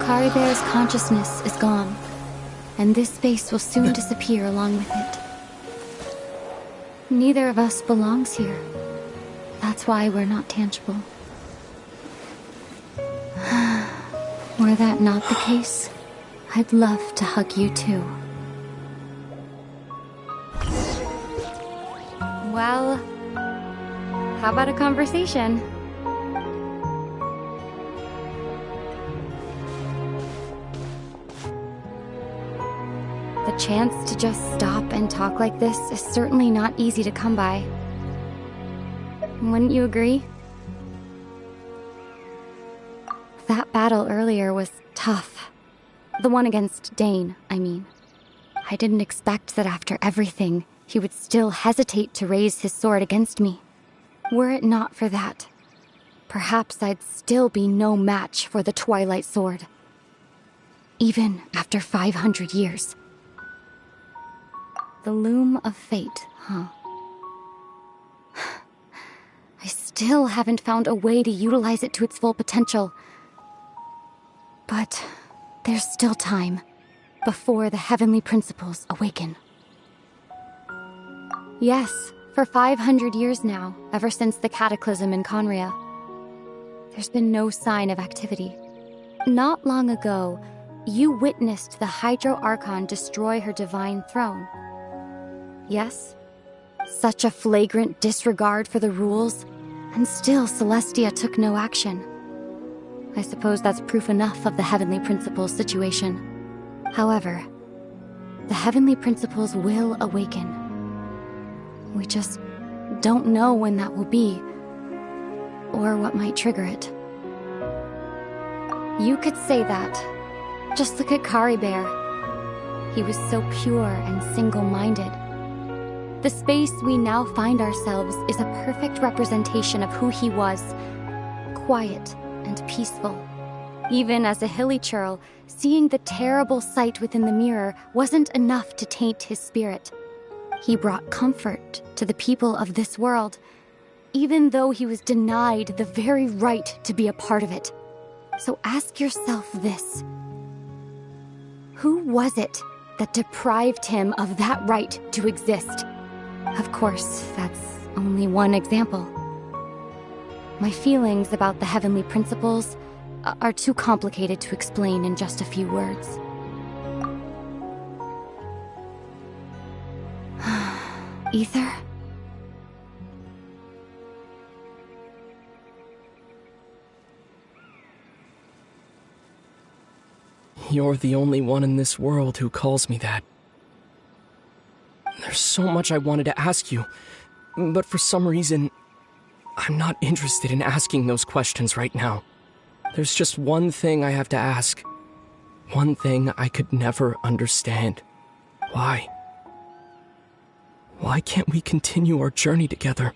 Kari Bear's consciousness is gone, and this space will soon disappear along with it. Neither of us belongs here. That's why we're not tangible. Were that not the case, I'd love to hug you too. Well, how about a conversation? The chance to just stop and talk like this is certainly not easy to come by. Wouldn't you agree? That battle earlier was tough. The one against Dane, I mean. I didn't expect that after everything, he would still hesitate to raise his sword against me. Were it not for that, perhaps I'd still be no match for the Twilight Sword. Even after 500 years. The loom of fate, huh? I still haven't found a way to utilize it to its full potential. But there's still time before the heavenly principles awaken. Yes, for 500 years now, ever since the cataclysm in Conria, there's been no sign of activity. Not long ago, you witnessed the Hydro Archon destroy her divine throne. Yes? Such a flagrant disregard for the rules, and still Celestia took no action. I suppose that's proof enough of the Heavenly Principles situation. However, the Heavenly Principles will awaken. We just don't know when that will be, or what might trigger it. You could say that. Just look at Kari Bear. He was so pure and single-minded. The space we now find ourselves is a perfect representation of who he was. Quiet and peaceful. Even as a hilly churl, seeing the terrible sight within the mirror wasn't enough to taint his spirit. He brought comfort to the people of this world, even though he was denied the very right to be a part of it. So ask yourself this. Who was it that deprived him of that right to exist? Of course, that's only one example. My feelings about the heavenly principles are too complicated to explain in just a few words. Ether? You're the only one in this world who calls me that. There's so much I wanted to ask you, but for some reason, I'm not interested in asking those questions right now. There's just one thing I have to ask. One thing I could never understand. Why? Why can't we continue our journey together?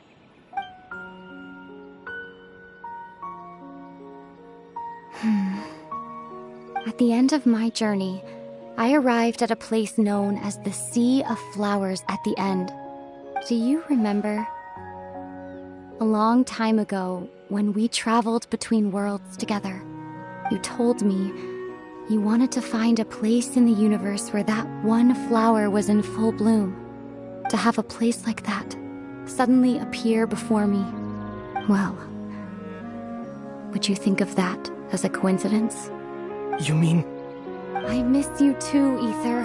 At the end of my journey, I arrived at a place known as the Sea of Flowers at the end. Do you remember? A long time ago, when we traveled between worlds together, you told me you wanted to find a place in the universe where that one flower was in full bloom. To have a place like that suddenly appear before me, well, would you think of that as a coincidence? You mean... I miss you too, Ether.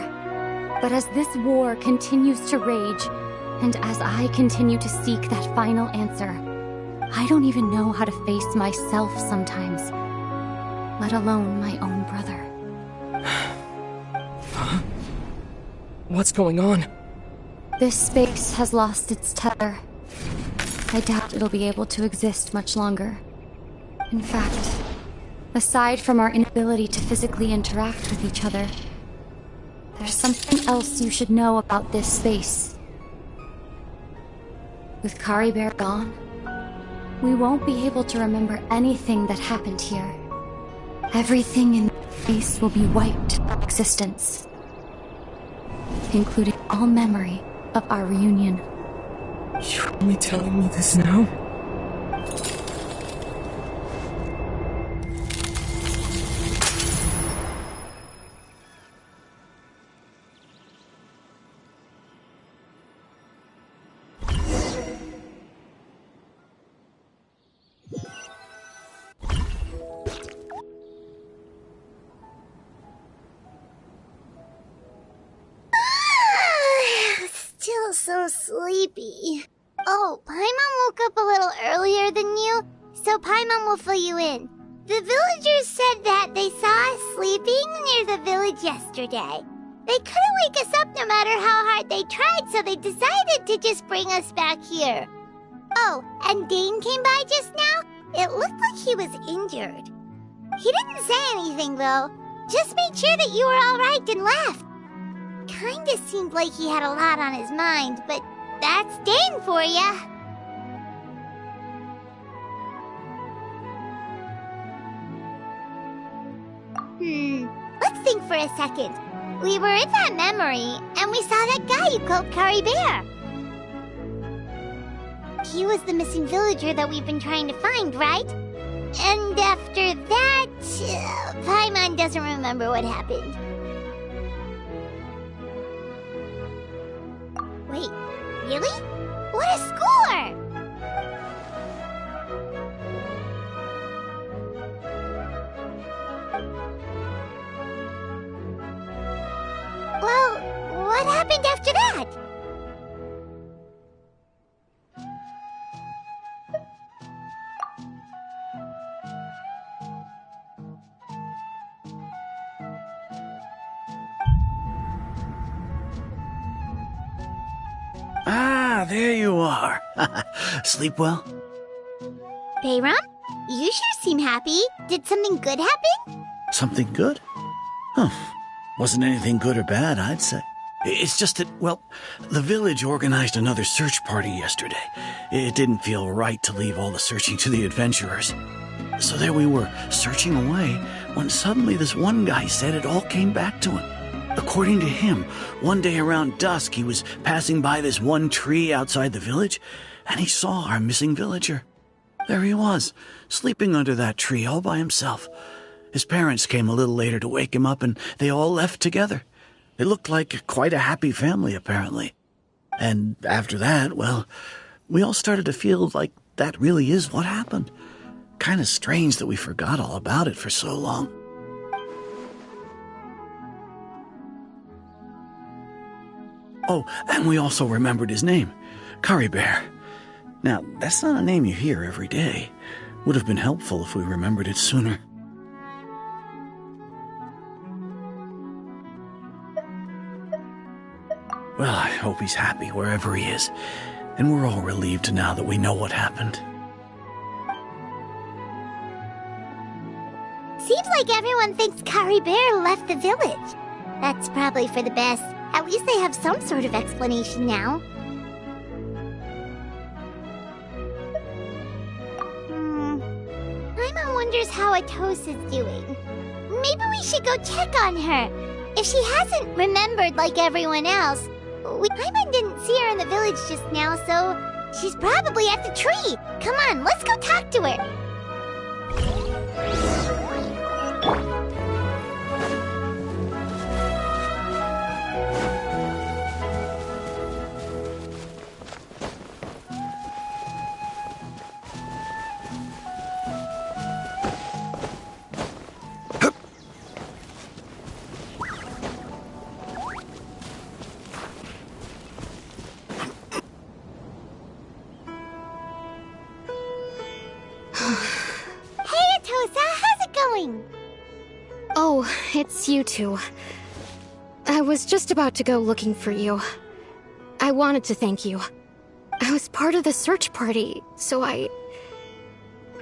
But as this war continues to rage, and as I continue to seek that final answer, I don't even know how to face myself sometimes, let alone my own brother. Huh? What's going on? This space has lost its tether. I doubt it'll be able to exist much longer. In fact, aside from our inability to physically interact with each other, There's something else you should know about this space. With Kari Bear gone, we won't be able to remember anything that happened here. Everything in this space will be wiped from existence, including all memory of our reunion. You're only telling me this now? Still so sleepy. Oh, Paimon woke up a little earlier than you, so Paimon will fill you in. The villagers said that they saw us sleeping near the village yesterday. They couldn't wake us up no matter how hard they tried, so they decided to just bring us back here. Oh, and Dane came by just now. It looked like he was injured. He didn't say anything, though. Just made sure that you were all right and left. Kinda seemed like he had a lot on his mind, but that's Dane for ya. Let's think for a second. We were in that memory, and we saw that guy you called Kari Bear. He was the missing villager that we've been trying to find, right? And after that, Paimon doesn't remember what happened. Wait, really? What a score! Well, what happened after that? Ah, there you are. Sleep well? Bayram, you sure seem happy. Did something good happen? Something good? Huh. Wasn't anything good or bad, I'd say. It's just that, well, the village organized another search party yesterday. It didn't feel right to leave all the searching to the adventurers. So there we were, searching away, when suddenly this one guy said it all came back to him. According to him, one day around dusk he was passing by this one tree outside the village, and he saw our missing villager. There he was, sleeping under that tree all by himself. His parents came a little later to wake him up, and they all left together. It looked like quite a happy family, apparently. And after that, well, we all started to feel like that really is what happened. Kind of strange that we forgot all about it for so long. Oh, and we also remembered his name, Kari Bear. Now, that's not a name you hear every day. Would have been helpful if we remembered it sooner. Well, I hope he's happy wherever he is, and we're all relieved now that we know what happened. Seems like everyone thinks Kari Bear left the village. That's probably for the best. At least they have some sort of explanation now. Paimon wonders how Atos is doing. Maybe we should go check on her. If she hasn't remembered like everyone else, Paimon didn't see her in the village just now, so she's probably at the tree. Come on, let's go talk to her. Oh, it's you two. I was just about to go looking for you. I wanted to thank you. I was part of the search party, so I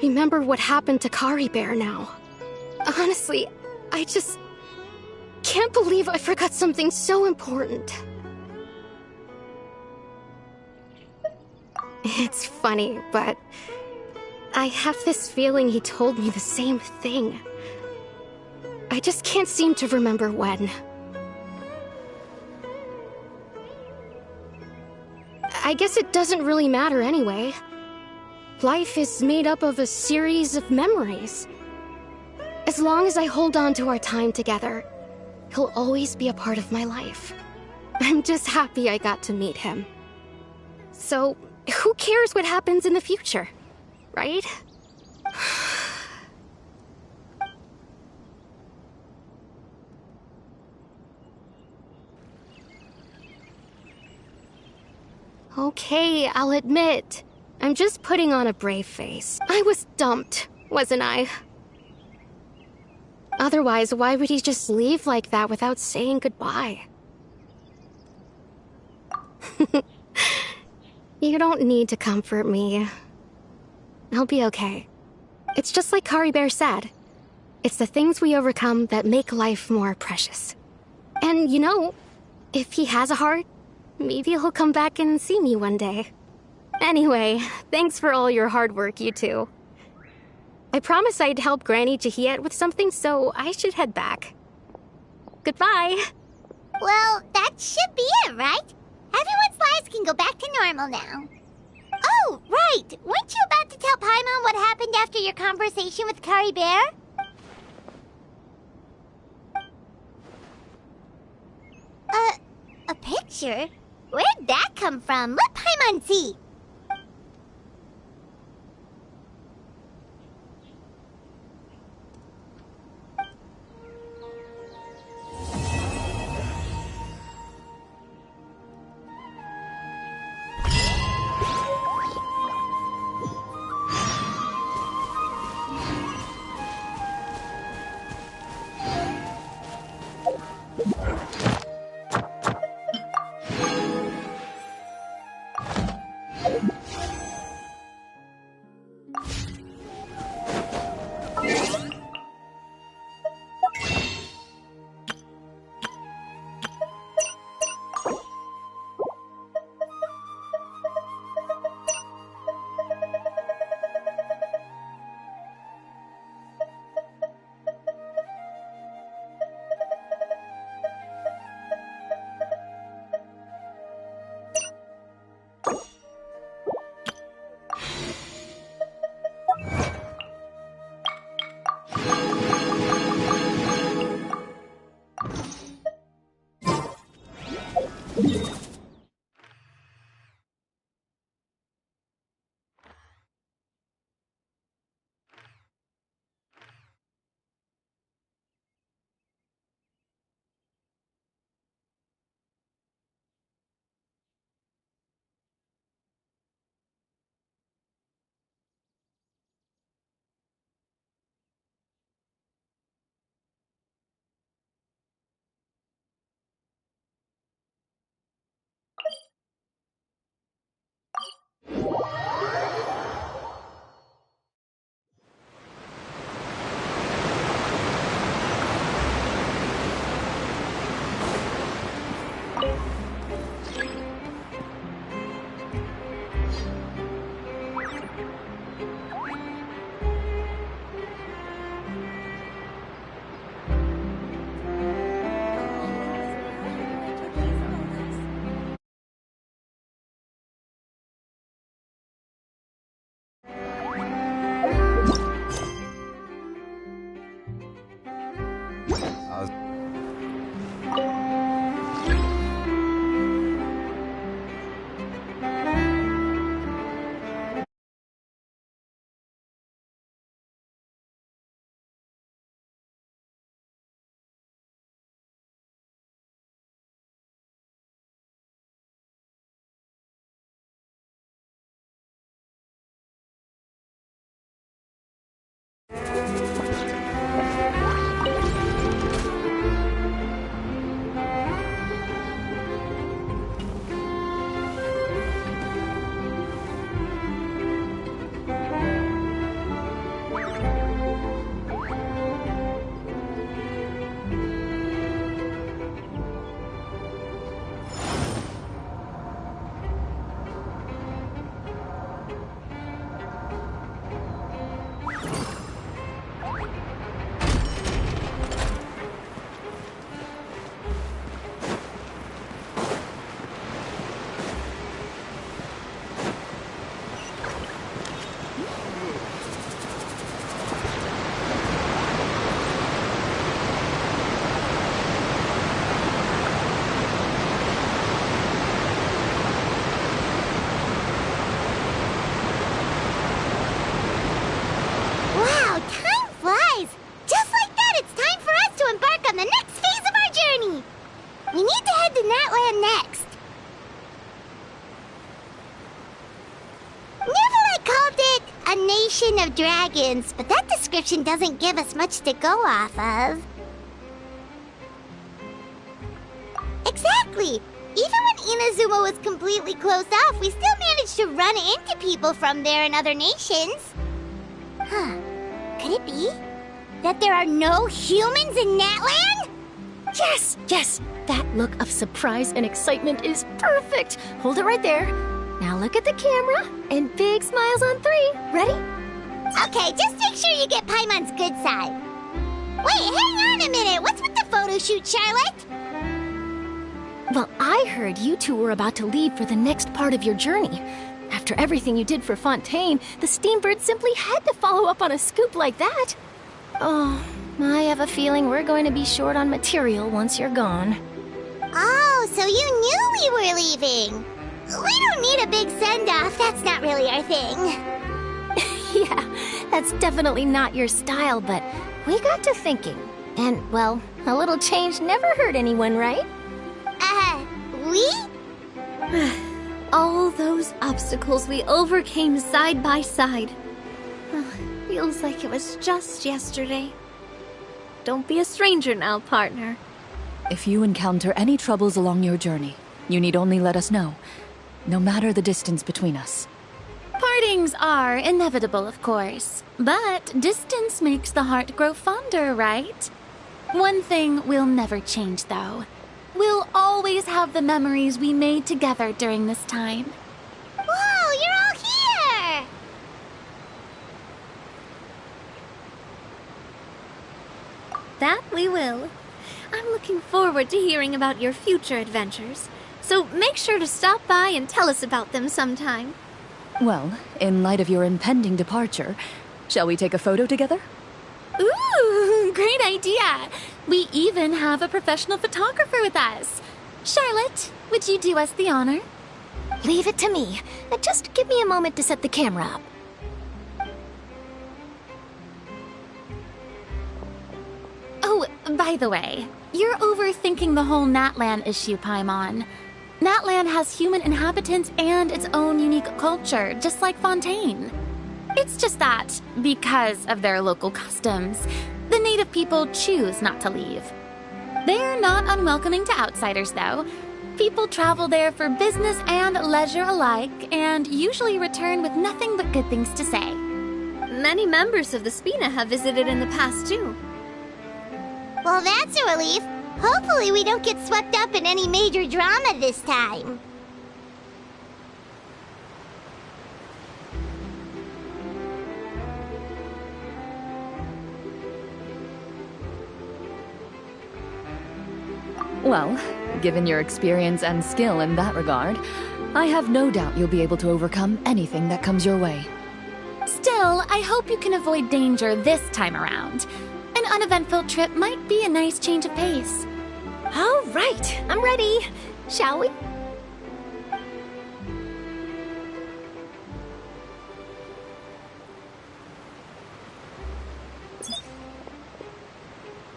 remember what happened to Kari Bear now. Honestly, I just can't believe I forgot something so important. It's funny, but I have this feeling he told me the same thing. I just can't seem to remember when. I guess it doesn't really matter anyway. Life is made up of a series of memories. As long as I hold on to our time together, he'll always be a part of my life. I'm just happy I got to meet him. So, who cares what happens in the future, right? Okay, I'll admit. I'm just putting on a brave face. I was dumped, wasn't I? Otherwise, why would he just leave like that without saying goodbye? You don't need to comfort me. I'll be okay. It's just like Kari Bear said. It's the things we overcome that make life more precious. And you know, if he has a heart, maybe he'll come back and see me one day. Anyway, thanks for all your hard work, you two. I promised I'd help Granny Jahiet with something, so I should head back. Goodbye! Well, that should be it, right? Everyone's lives can go back to normal now. Oh, right! Weren't you about to tell Paimon what happened after your conversation with Kari Bear? A picture? Where'd that come from? Let Paimon see! a nation of dragons, but that description doesn't give us much to go off of. Exactly! Even when Inazuma was completely closed off, we still managed to run into people from there in other nations. Huh. Could it be that there are no humans in Natlan? Yes, yes! That look of surprise and excitement is perfect! Hold it right there. Now look at the camera, and big smiles on 3. Ready? Okay, just make sure you get Paimon's good side. Wait, hang on a minute! What's with the photo shoot, Charlotte? Well, I heard you two were about to leave for the next part of your journey. After everything you did for Fontaine, the Steambird simply had to follow up on a scoop like that. Oh, I have a feeling we're going to be short on material once you're gone. Oh, so you knew we were leaving. We don't need a big send-off. That's not really our thing. Yeah, that's definitely not your style, but we got to thinking. And, well, a little change never hurt anyone, right? We? All those obstacles we overcame side by side. Feels like it was just yesterday. Don't be a stranger now, partner. If you encounter any troubles along your journey, you need only let us know, no matter the distance between us. Partings are inevitable, of course, but distance makes the heart grow fonder, right? One thing will never change, though. We'll always have the memories we made together during this time. Whoa, you're all here! That we will. I'm looking forward to hearing about your future adventures, so make sure to stop by and tell us about them sometime. Well, in light of your impending departure, shall we take a photo together? Ooh, great idea! We even have a professional photographer with us. Charlotte, would you do us the honor? Leave it to me. Just give me a moment to set the camera up. Oh, by the way, you're overthinking the whole Natlan issue, Paimon. Natlan has human inhabitants and its own unique culture, just like Fontaine. It's just that, because of their local customs, the native people choose not to leave. They're not unwelcoming to outsiders, though. People travel there for business and leisure alike, and usually return with nothing but good things to say. Many members of the Spina have visited in the past, too. Well, that's a relief. Hopefully we don't get swept up in any major drama this time. Well, given your experience and skill in that regard, I have no doubt you'll be able to overcome anything that comes your way. Still, I hope you can avoid danger this time around. An uneventful trip might be a nice change of pace. All right, I'm ready. Shall we?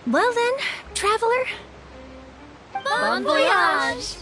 Well then, traveler. Bon voyage!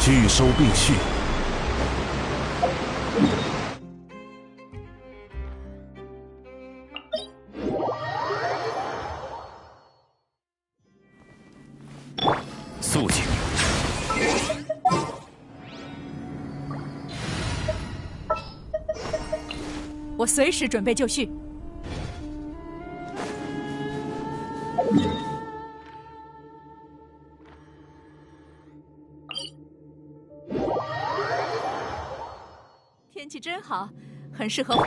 拒收必去。肃静。我随时准备就绪。天气真好，很适合。哇，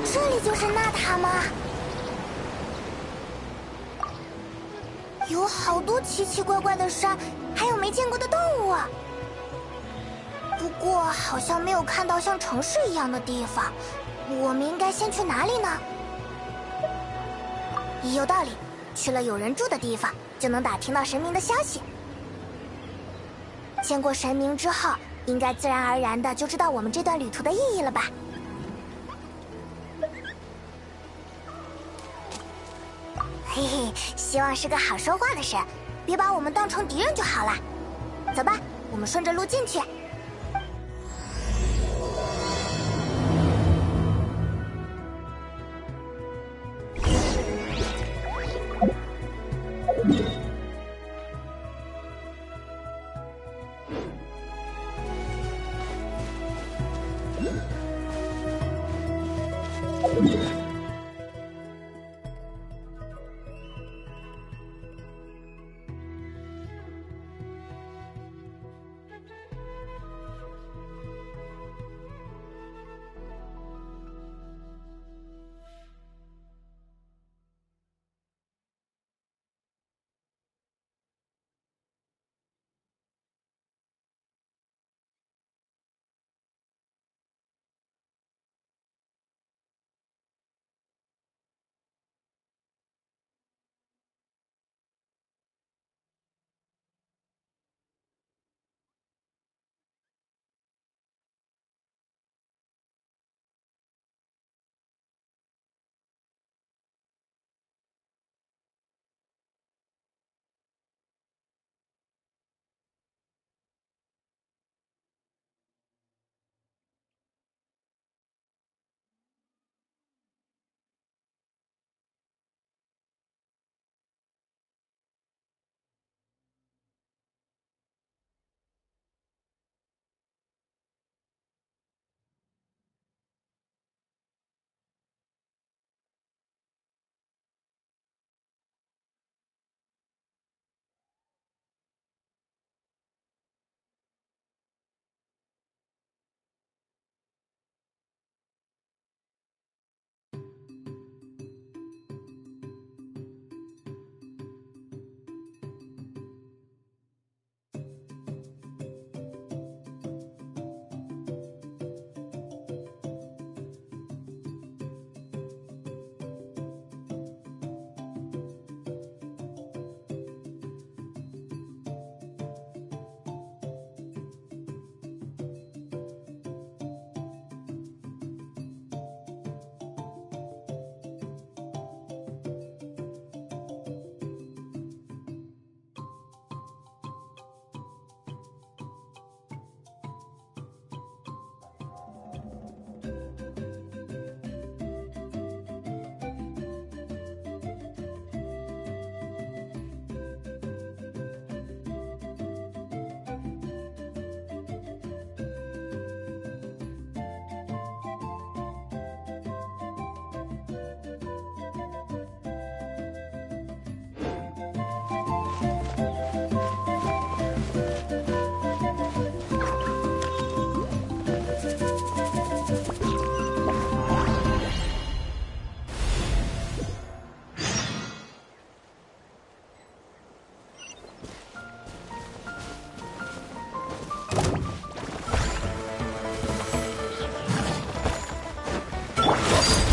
这里就是纳塔吗？有好多奇奇怪怪的山，还有没见过的动物。不过好像没有看到像城市一样的地方。我们应该先去哪里呢？有道理，去了有人住的地方，就能打听到神明的消息。见过神明之后，应该自然而然的就知道我们这段旅途的意义了吧？嘿嘿，希望是个好说话的神，别把我们当成敌人就好了。走吧，我们顺着路进去。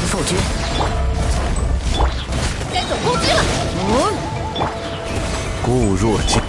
否决。该走攻击了。固若金。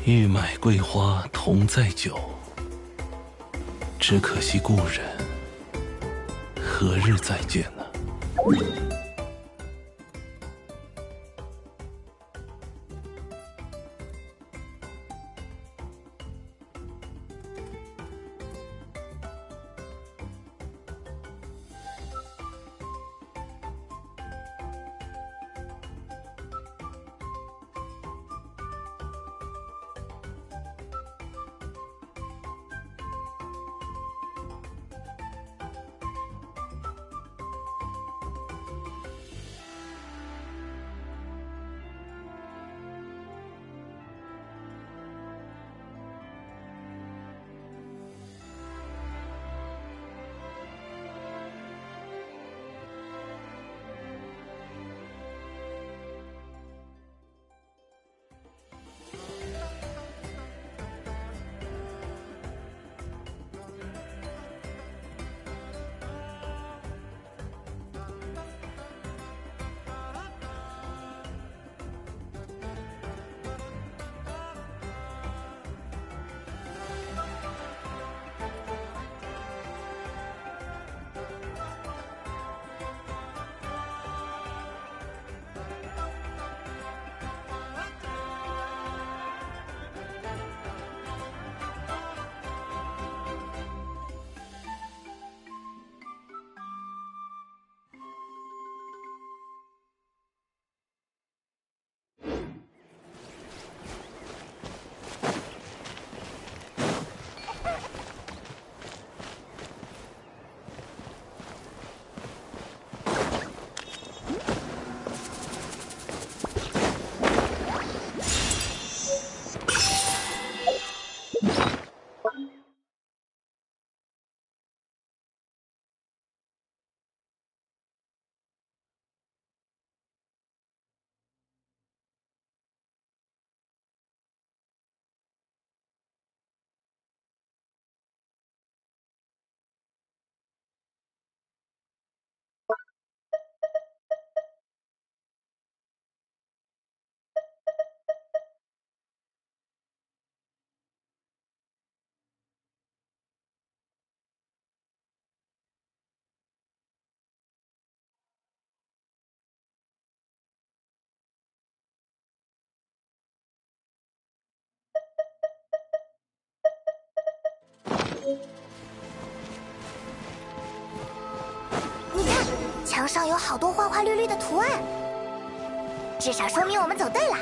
欲买桂花同载酒，只可惜故人何日再见呢？你看，墙上有好多花花绿绿的图案，至少说明我们走对了。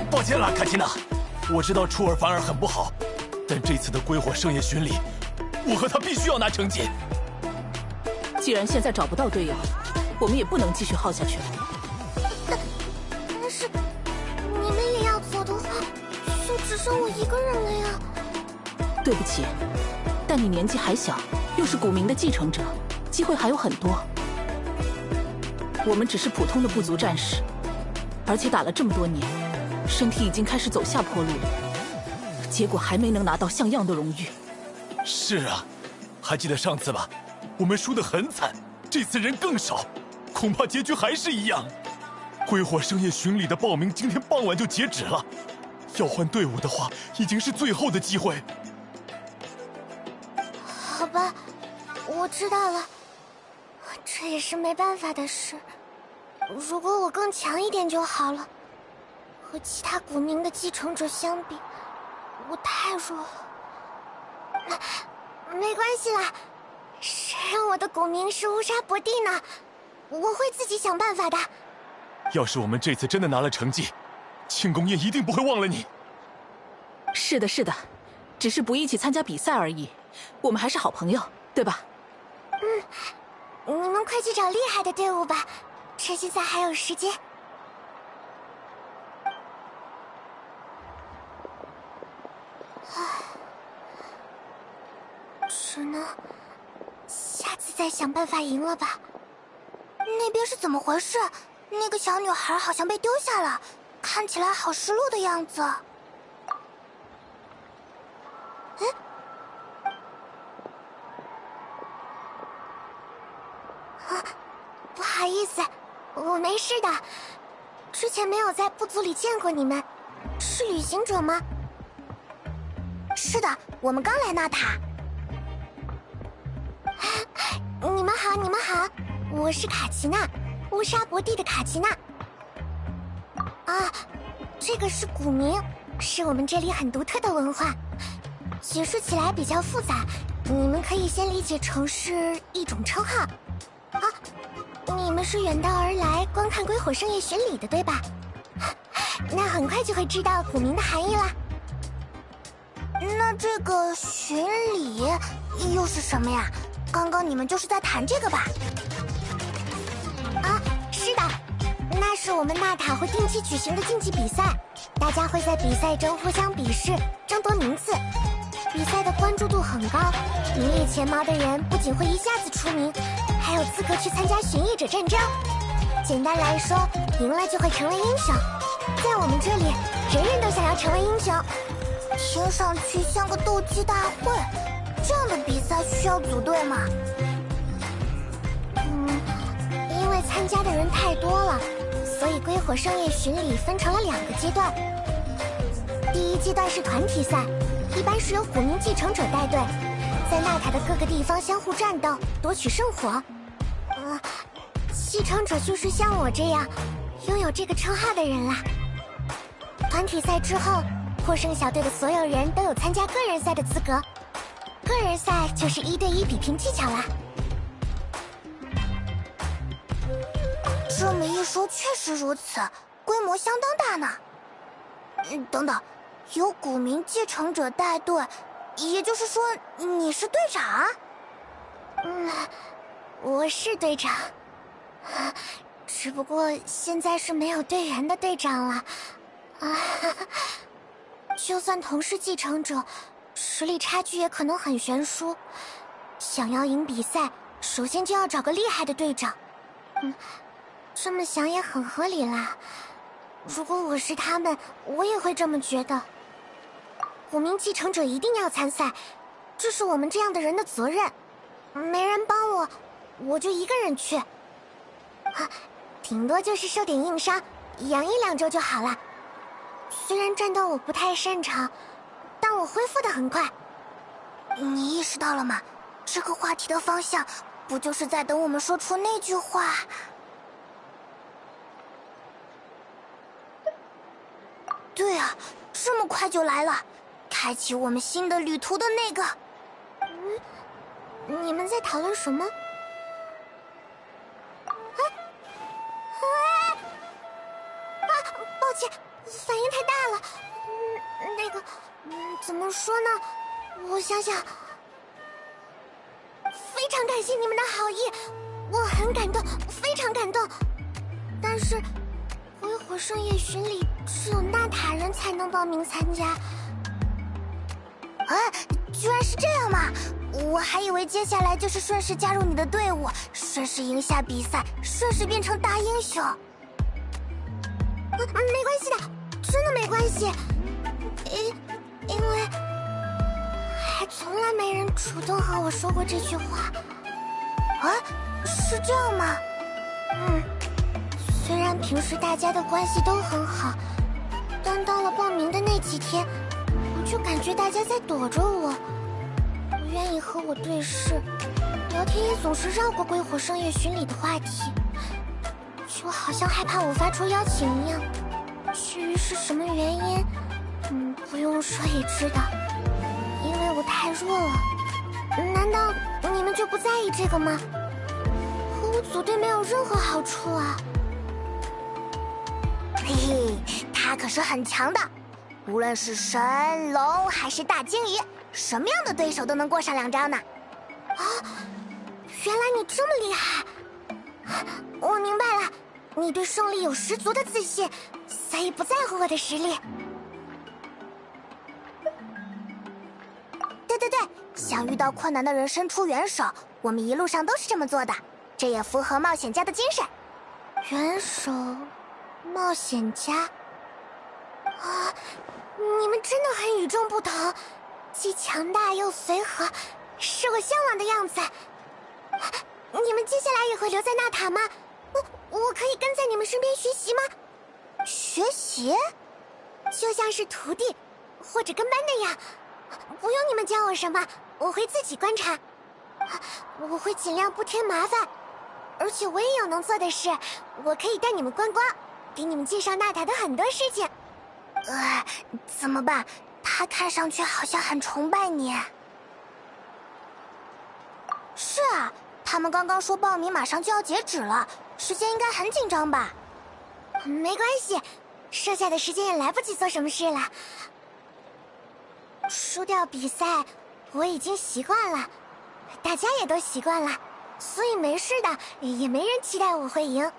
抱歉了，卡缇娜，我知道出尔反尔很不好，但这次的归火圣夜巡礼，我和他必须要拿成绩。既然现在找不到队友，我们也不能继续耗下去了。但是你们也要走的话，就只剩我一个人了呀。对不起，但你年纪还小，又是古明的继承者，机会还有很多。我们只是普通的部族战士，而且打了这么多年，身体已经开始走下坡路了，结果还没能拿到像样的荣誉。是啊，还记得上次吧？我们输得很惨，这次人更少，恐怕结局还是一样。归火生业巡礼的报名今天傍晚就截止了，要换队伍的话，已经是最后的机会。好吧，我知道了，这也是没办法的事。如果我更强一点就好了。和其他古明的继承者相比，我太弱了。没关系啦，谁让我的古名是乌纱伯蒂呢？我会自己想办法的。要是我们这次真的拿了成绩，庆功宴一定不会忘了你。是的，是的，只是不一起参加比赛而已。我们还是好朋友，对吧？你们快去找厉害的队伍吧，趁现在还有时间。只能下次再想办法赢了吧。那边是怎么回事？那个小女孩好像被丢下了，看起来好失落的样子。不好意思，我没事的。之前没有在部族里见过你们，是旅行者吗？是的，我们刚来纳塔。你们好，你们好，我是卡奇娜，乌纱伯蒂的卡奇娜。啊，这个是古名，是我们这里很独特的文化，解释起来比较复杂，你们可以先理解成是一种称号。啊，你们是远道而来观看归火圣夜巡礼的，对吧？那很快就会知道古名的含义啦。那这个巡礼又是什么呀？刚刚你们就是在谈这个吧？啊，是的，那是我们纳塔会定期举行的竞技比赛，大家会在比赛中互相比试，争夺名次。比赛的关注度很高，名列前茅的人不仅会一下子出名，还有资格去参加巡夜者战争。简单来说，赢了就会成为英雄。在我们这里，人人都想要成为英雄。听上去像个斗鸡大会，这样的比赛需要组队吗？因为参加的人太多了，所以归火圣夜巡礼分成了2个阶段。第一阶段是团体赛，一般是由古名继承者带队，在纳塔的各个地方相互战斗，夺取圣火。继承者就是像我这样拥有这个称号的人啦。团体赛之后，获胜小队的所有人都有参加个人赛的资格，个人赛就是1对1比拼技巧啦。这么一说，确实如此，规模相当大呢。等等，有古名继承者带队，也就是说你是队长？我是队长，只不过现在是没有队员的队长了。就算同是继承者，实力差距也可能很悬殊。想要赢比赛，首先就要找个厉害的队长。这么想也很合理啦。如果我是他们，我也会这么觉得。古名继承者一定要参赛，这是我们这样的人的责任。没人帮我，我就一个人去。顶多就是受点硬伤，养1-2周就好了。虽然战斗我不太擅长，但我恢复得很快。你意识到了吗？这个话题的方向，不就是在等我们说出那句话？对啊，这么快就来了，开启我们新的旅途的那个。你们在讨论什么？抱歉，反应太大了。那个，怎么说呢？我想想。非常感谢你们的好意，我很感动，非常感动。但是，归火圣夜巡礼只有纳塔人才能报名参加。居然是这样吗？我还以为接下来就是顺势加入你的队伍，顺势赢下比赛，顺势变成大英雄。没关系的，真的没关系。因为还从来没人主动和我说过这句话。啊，是这样吗？虽然平时大家的关系都很好，但到了报名的那几天，我就感觉大家在躲着我，不愿意和我对视，聊天也总是绕过归火圣夜巡礼的话题，就好像害怕我发出邀请一样。至于是什么原因，不用说也知道，因为我太弱了。难道你们就不在意这个吗？和我组队没有任何好处啊。嘿嘿，他可是很强的，无论是神龙还是大鲸鱼，什么样的对手都能过上2招呢。啊，原来你这么厉害！我明白了，你对胜利有十足的自信，所以不在乎我的实力。对，想遇到困难的人伸出援手，我们一路上都是这么做的，这也符合冒险家的精神。援手，冒险家。啊，你们真的很与众不同，既强大又随和，是我向往的样子。你们接下来也会留在纳塔吗？我可以跟在你们身边学习吗？学习？就像是徒弟或者跟班那样，不用你们教我什么，我会自己观察。我会尽量不添麻烦，而且我也有能做的事，我可以带你们观光，给你们介绍纳塔的很多事情。怎么办？他看上去好像很崇拜你。是啊，他们刚刚说报名马上就要截止了，时间应该很紧张吧？没关系，剩下的时间也来不及做什么事了。输掉比赛，我已经习惯了，大家也都习惯了，所以没事的，也没人期待我会赢。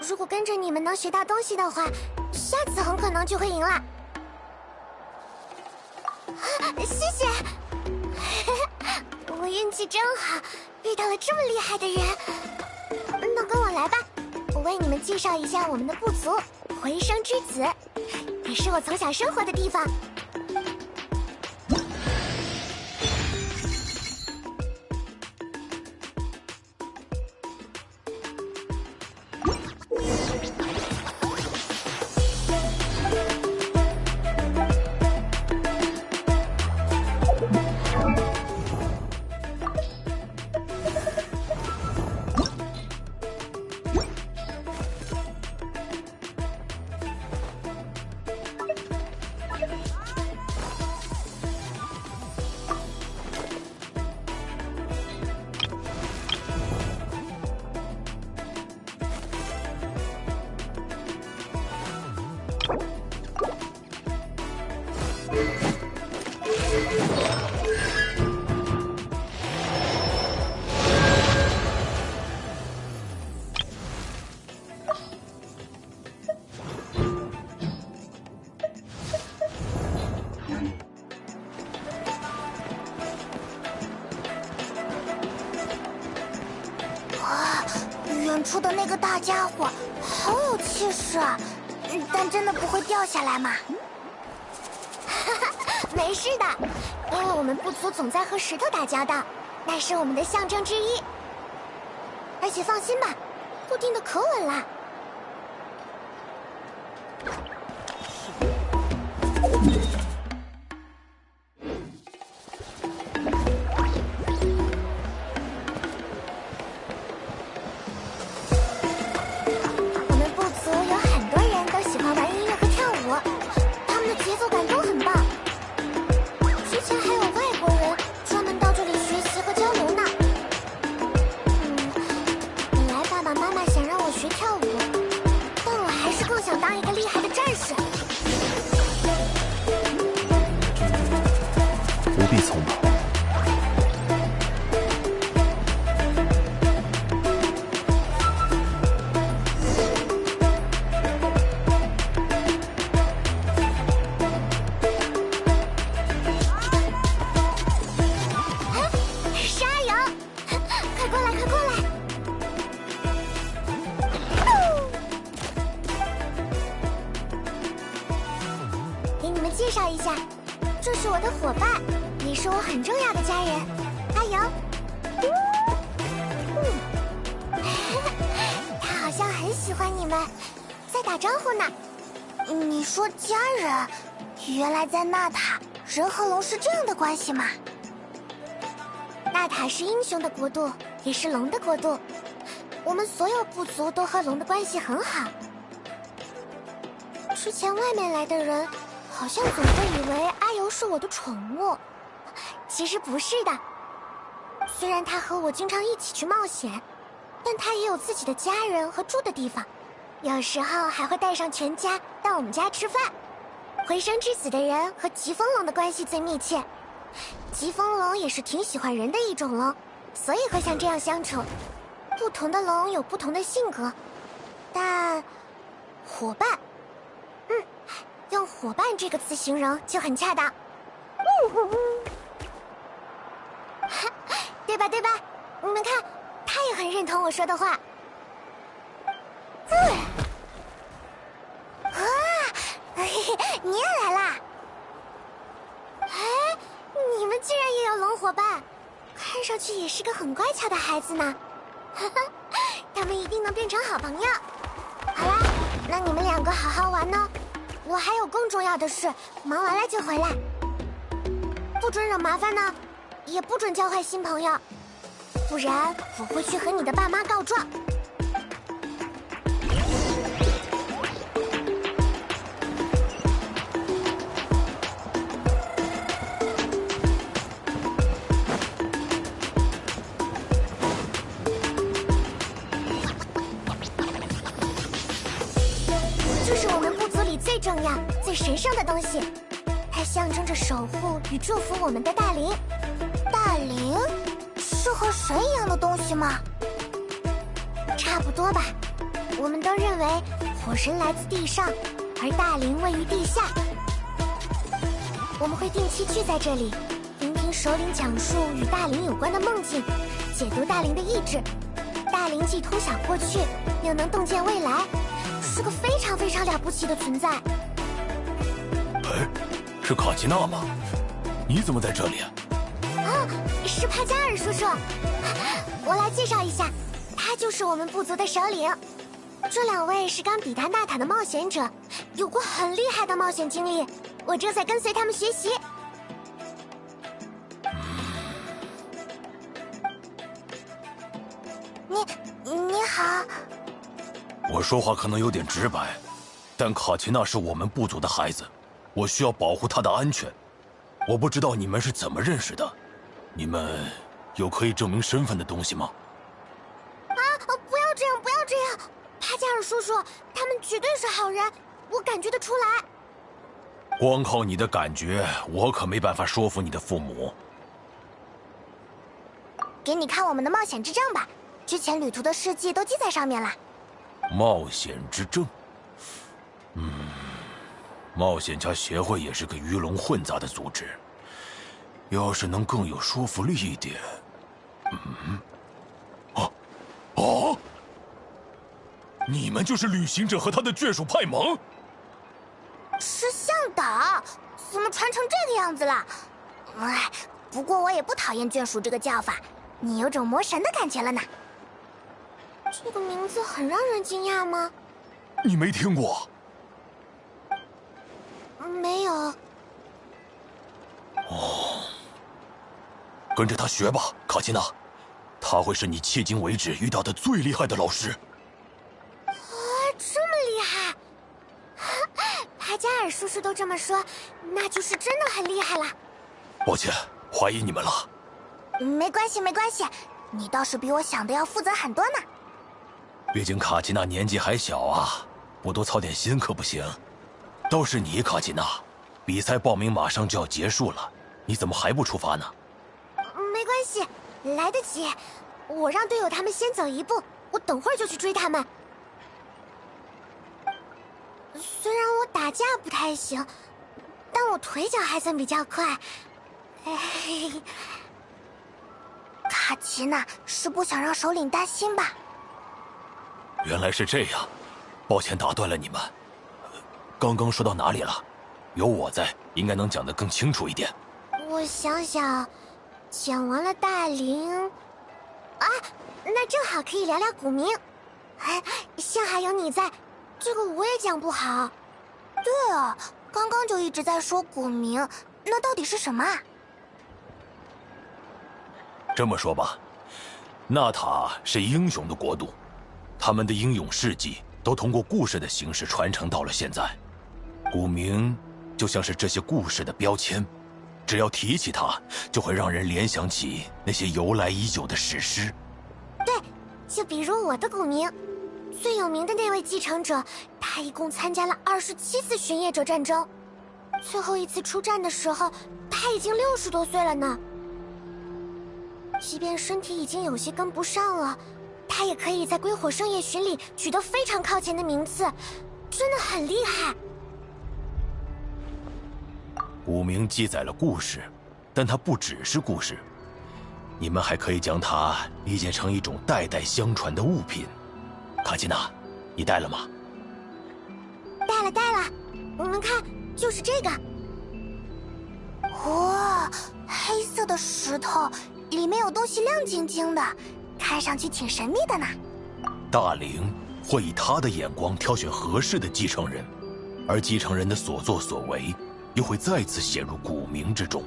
如果跟着你们能学到东西的话，下次很可能就会赢了。谢谢。我运气真好，遇到了这么厉害的人。那跟我来吧，我为你们介绍一下我们的部族——回声之子，也是我从小生活的地方。远处的那个大家伙好有气势啊，但真的不会掉下来吗？没事的，因为我们部族总在和石头打交道，那是我们的象征之一。而且放心吧，固定的可稳了。我们部族有很多人都喜欢玩音乐和跳舞，他们的节奏感都很棒。之前还有外国人专门到这里学习和交流呢。本来爸爸妈妈想让我学跳舞，但我还是更想当一个厉害的战士。不必匆忙。的伙伴，也是我很重要的家人。加油！他好像很喜欢你们，在打招呼呢。你说家人，原来在纳塔，人和龙是这样的关系吗？纳塔是英雄的国度，也是龙的国度。我们所有部族都和龙的关系很好。之前外面来的人，好像总会以为阿尤是我的宠物，其实不是的。虽然他和我经常一起去冒险，但他也有自己的家人和住的地方，有时候还会带上全家到我们家吃饭。回生之子的人和疾风龙的关系最密切，疾风龙也是挺喜欢人的一种龙，所以会像这样相处。不同的龙有不同的性格，但伙伴，用伙伴这个词形容就很恰当。对吧对吧？你们看，他也很认同我说的话。你也来啦！哎，你们竟然也有龙伙伴，看上去也是个很乖巧的孩子呢。他们一定能变成好朋友。好啦，那你们两个好好玩呢，我还有更重要的事，忙完了就回来。不准惹麻烦呢，也不准交坏新朋友，不然我会去和你的爸妈告状。这是我们部族里最重要、最神圣的东西，它象征着守护与祝福我们的大灵。大灵是和神一样的东西吗？差不多吧。我们都认为火神来自地上，而大灵位于地下。我们会定期聚在这里，聆听首领讲述与大灵有关的梦境，解读大灵的意志。大灵既通晓过去，又能洞见未来，是个非常非常了不起的存在。哎，是卡奇娜吗？你怎么在这里？是帕加尔叔叔。我来介绍一下，他就是我们部族的首领。这两位是刚抵达纳塔的冒险者，有过很厉害的冒险经历，我正在跟随他们学习。你好。我说话可能有点直白，但卡奇娜是我们部族的孩子，我需要保护她的安全。我不知道你们是怎么认识的，你们有可以证明身份的东西吗？不要这样，不要这样！帕加尔叔叔，他们绝对是好人，我感觉得出来。光靠你的感觉，我可没办法说服你的父母。给你看我们的冒险之证吧，之前旅途的事迹都记在上面了。冒险之证，冒险家协会也是个鱼龙混杂的组织，要是能更有说服力一点。你们就是旅行者和他的眷属派蒙？是向导，怎么传成这个样子了？不过我也不讨厌眷属这个叫法，你有种魔神的感觉了呢。这个名字很让人惊讶吗？你没听过？没有。跟着他学吧，卡奇娜，他会是你迄今为止遇到的最厉害的老师。这么厉害！帕加尔叔叔都这么说，那就是真的很厉害了。抱歉，怀疑你们了。没关系，没关系，你倒是比我想的要负责很多呢。毕竟卡奇娜年纪还小啊，不多操点心可不行。倒是你，卡奇娜，比赛报名马上就要结束了，你怎么还不出发呢？没关系，来得及。我让队友他们先走一步，我等会儿就去追他们。虽然我打架不太行，但我腿脚还算比较快。卡奇娜是不想让首领担心吧？原来是这样，抱歉打断了你们。刚刚说到哪里了？有我在，应该能讲得更清楚一点。我想想，讲完了大陵，啊，那正好可以聊聊古明。哎，幸还有你在，这个我也讲不好。对啊，刚刚就一直在说古明，那到底是什么啊？这么说吧，纳塔是英雄的国度，他们的英勇事迹都通过故事的形式传承到了现在。古明就像是这些故事的标签，只要提起它，就会让人联想起那些由来已久的史诗。对，就比如我的古明，最有名的那位继承者，他一共参加了27次巡夜者战争，最后一次出战的时候，他已经60多岁了呢。即便身体已经有些跟不上了，他也可以在归火圣夜巡里取得非常靠前的名次，真的很厉害。古明记载了故事，但它不只是故事，你们还可以将它理解成一种代代相传的物品。卡吉娜，你带了吗？带了，你们看，就是这个。哇，黑色的石头，里面有东西亮晶晶的，看上去挺神秘的呢。大陵会以他的眼光挑选合适的继承人，而继承人的所作所为又会再次写入古明之中。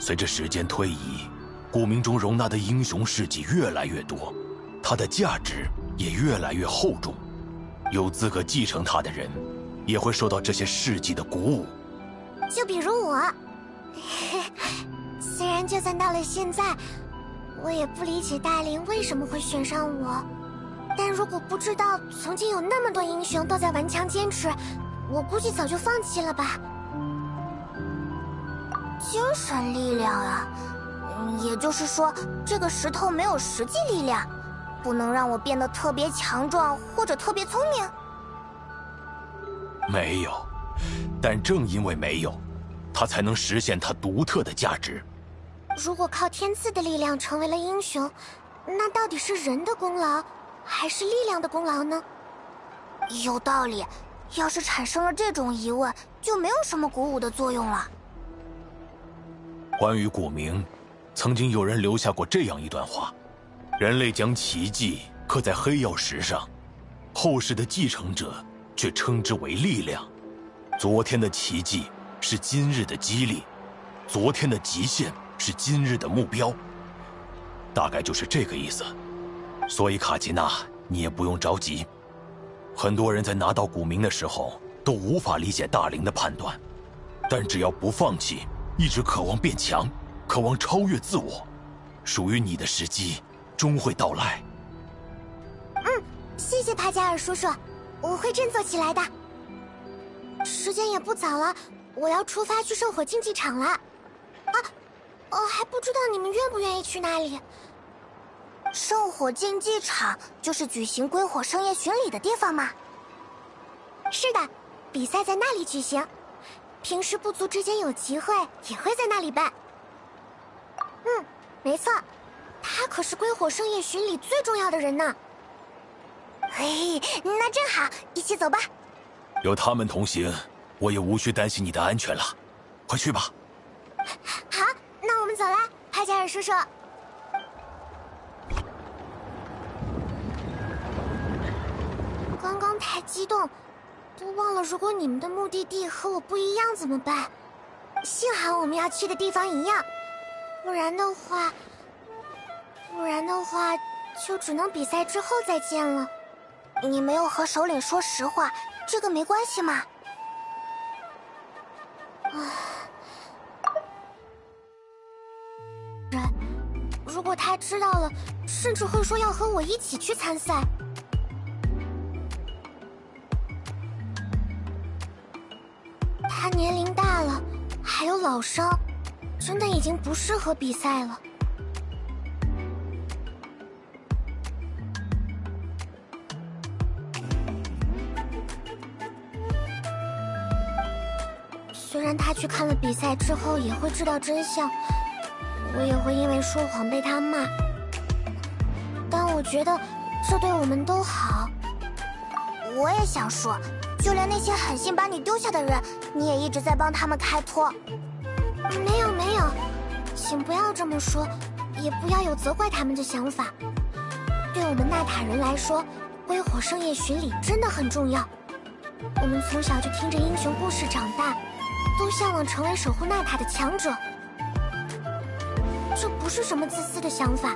随着时间推移，古明中容纳的英雄事迹越来越多，它的价值也越来越厚重。有资格继承它的人，也会受到这些事迹的鼓舞。就比如我，虽然就算到了现在，我也不理解大陵为什么会选上我，但如果不知道曾经有那么多英雄都在顽强坚持，我估计早就放弃了吧。精神力量啊，也就是说，这个石头没有实际力量，不能让我变得特别强壮或者特别聪明。没有，但正因为没有，它才能实现它独特的价值。如果靠天赐的力量成为了英雄，那到底是人的功劳，还是力量的功劳呢？有道理，要是产生了这种疑问，就没有什么鼓舞的作用了。关于古明，曾经有人留下过这样一段话：人类将奇迹刻在黑曜石上，后世的继承者却称之为力量。昨天的奇迹是今日的激励，昨天的极限是今日的目标。大概就是这个意思。所以卡吉娜，你也不用着急。很多人在拿到古明的时候都无法理解大陵的判断，但只要不放弃，一直渴望变强，渴望超越自我，属于你的时机终会到来。谢谢帕加尔叔叔，我会振作起来的。时间也不早了，我要出发去圣火竞技场了。还不知道你们愿不愿意去那里？圣火竞技场就是举行归火圣夜巡礼的地方吗？是的，比赛在那里举行，平时部族之间有集会也会在那里办。没错，他可是归火圣夜巡礼最重要的人呢。嘿，那正好，一起走吧。有他们同行，我也无需担心你的安全了。快去吧。好，那我们走啦，帕加尔叔叔。刚刚太激动，都忘了如果你们的目的地和我不一样怎么办？幸好我们要去的地方一样，不然的话就只能比赛之后再见了。你没有和首领说实话，这个没关系嘛。如果他知道了，甚至会说要和我一起去参赛。他年龄大了，还有老伤，真的已经不适合比赛了。虽然他去看了比赛之后也会知道真相，我也会因为说谎被他骂，但我觉得这对我们都好。我也想说，就连那些狠心把你丢下的人，你也一直在帮他们开脱。没有没有，请不要这么说，也不要有责怪他们的想法。对我们纳塔人来说，归火圣夜巡礼真的很重要。我们从小就听着英雄故事长大，都向往成为守护纳塔的强者。这不是什么自私的想法，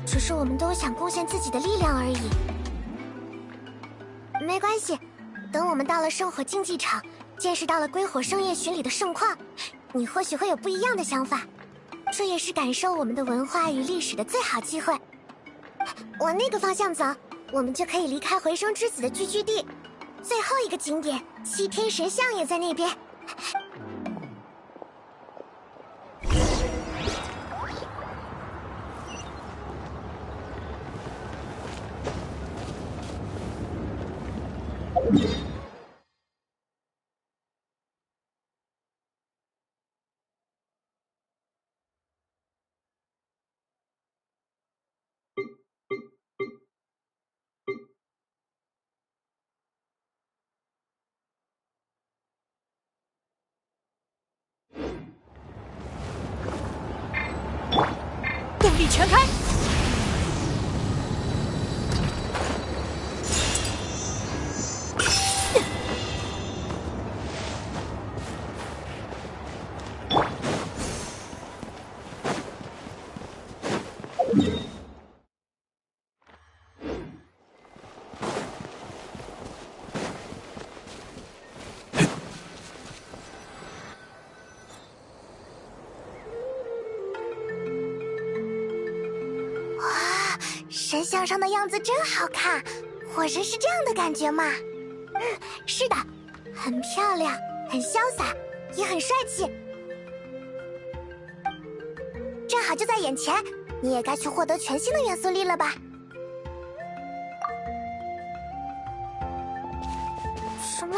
只是我们都想贡献自己的力量而已。没关系，等我们到了圣火竞技场，见识到了归火圣夜巡礼的盛况，你或许会有不一样的想法。这也是感受我们的文化与历史的最好机会。往那个方向走，我们就可以离开回声之子的聚居地。最后一个景点7天神像也在那边。动力全开！神像上的样子真好看，火神是这样的感觉吗？是的，很漂亮，很潇洒，也很帅气。正好就在眼前，你也该去获得全新的元素力了吧？什么？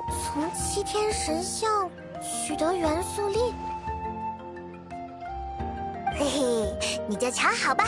从7天神像取得元素力？嘿嘿，你就瞧好吧。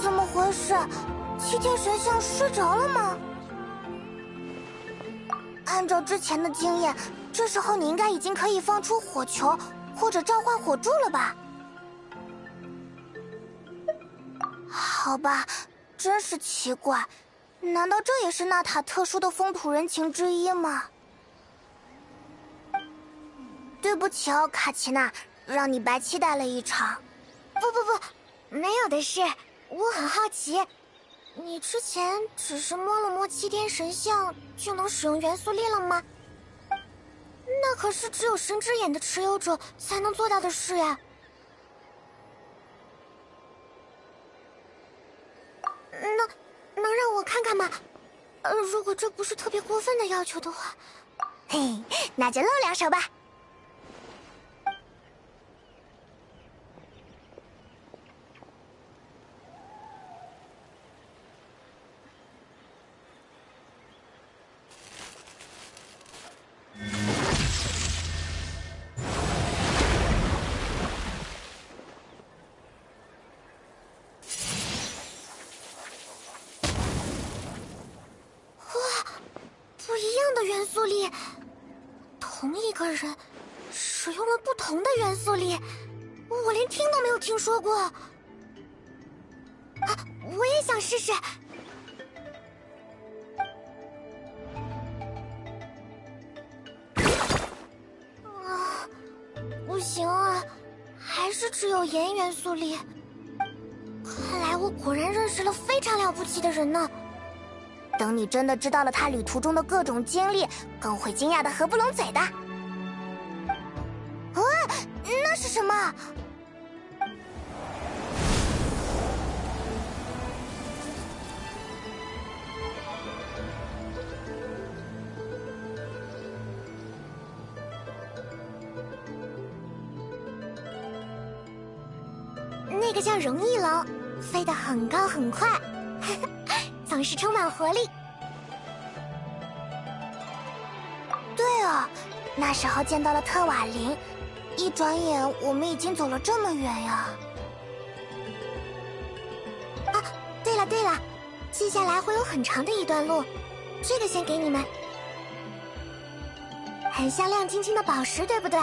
怎么回事？7天神像睡着了吗？按照之前的经验，这时候你应该已经可以放出火球或者召唤火柱了吧？好吧，真是奇怪，难道这也是纳塔特殊的风土人情之一吗？对不起哦，卡奇娜，让你白期待了一场。不，没有的事。我很好奇，你之前只是摸了摸7天神像就能使用元素力了吗？那可是只有神之眼的持有者才能做到的事呀。能让我看看吗？如果这不是特别过分的要求的话，嘿，那就露两手吧。不一样的元素力，同一个人使用了不同的元素力，我连听都没有听说过。我也想试试。不行啊，还是只有炎元素力。看来我果然认识了非常了不起的人呢。等你真的知道了他旅途中的各种经历，更会惊讶的合不拢嘴的。那是什么？那个叫荣翼龙，飞得很高很快，总是充满活力。对啊，那时候见到了特瓦林，一转眼我们已经走了这么远呀。啊，对了对了，接下来会有很长的一段路，这个先给你们。很像亮晶晶的宝石，对不对？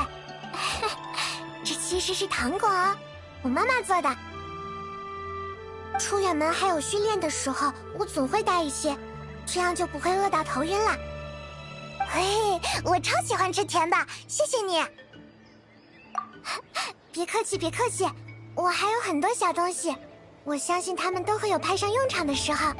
这其实是糖果哦，我妈妈做的。出远门还有训练的时候，我总会带一些，这样就不会饿到头晕了。嘿，我超喜欢吃甜的，谢谢你。别客气，别客气，我还有很多小东西，我相信他们都会有派上用场的时候。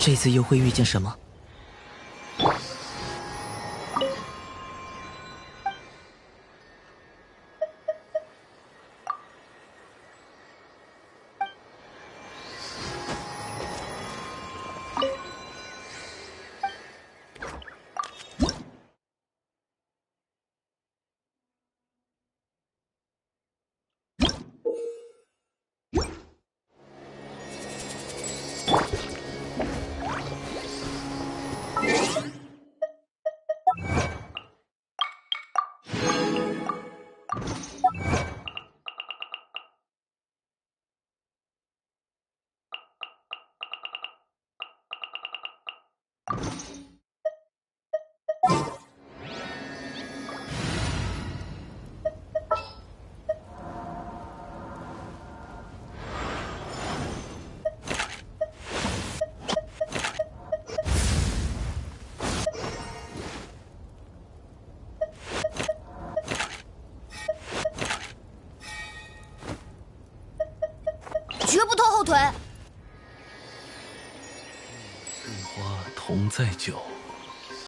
这次又会遇见什么？绝不拖后腿。桂花同载酒。